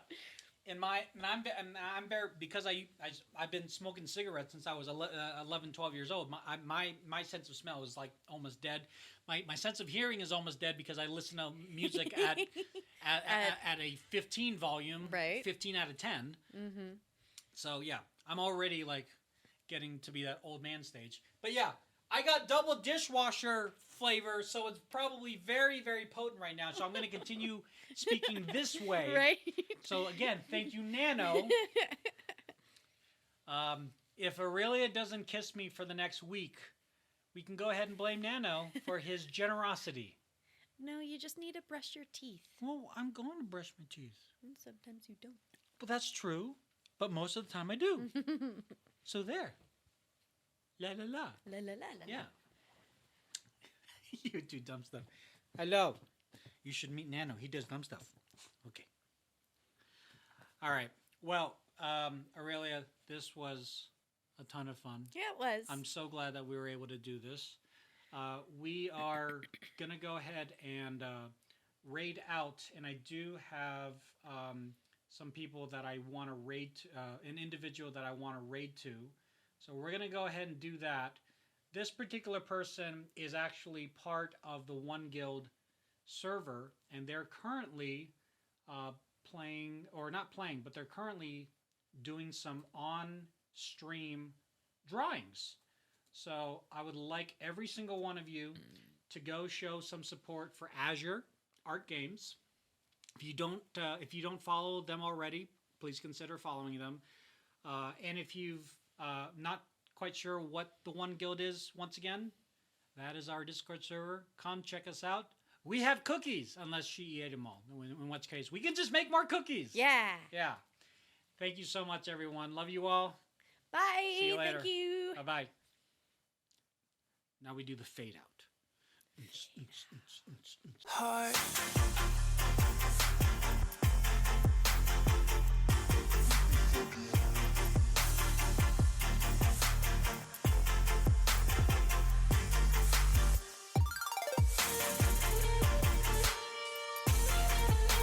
I'm very, because I've been smoking cigarettes since I was 11, 12 years old. My sense of smell is like almost dead. My sense of hearing is almost dead because I listen to music at a 15 volume, right? 15 out of 10. Mm-hmm. So yeah, I'm already like getting to be that old man stage. But yeah, I got double dishwasher flavor, so it's probably very, very potent right now. So I'm going to continue speaking this way. Right. So again, thank you, Nano. If Aurelia doesn't kiss me for the next week, we can go ahead and blame Nano for his generosity. No, you just need to brush your teeth. Well, I'm going to brush my teeth. And sometimes you don't. Well, that's true, but most of the time I do. So there. La la la. La la la la. Yeah. You do dumb stuff. Hello. You should meet Nano. He does dumb stuff. Okay. All right. Well, Aurelia, this was a ton of fun. Yeah, it was. I'm so glad that we were able to do this. We are going to go ahead and raid out, and I do have some people that I want to raid, an individual that I want to raid to. So we're going to go ahead and do that. This particular person is actually part of the One Guild server, and they're currently playing, or not playing, but they're currently doing some on-stream drawings. So I would like every single one of you to go show some support for Azure Art Games. If you don't follow them already, please consider following them. And if you've not quite sure what the One Guild is, once again, that is our Discord server. Come check us out. We have cookies, unless she ate them all. In which case, we can just make more cookies. Yeah. Yeah. Thank you so much, everyone. Love you all. Bye. See you later. Thank you. Bye-bye. Now we do the fade out. Heart.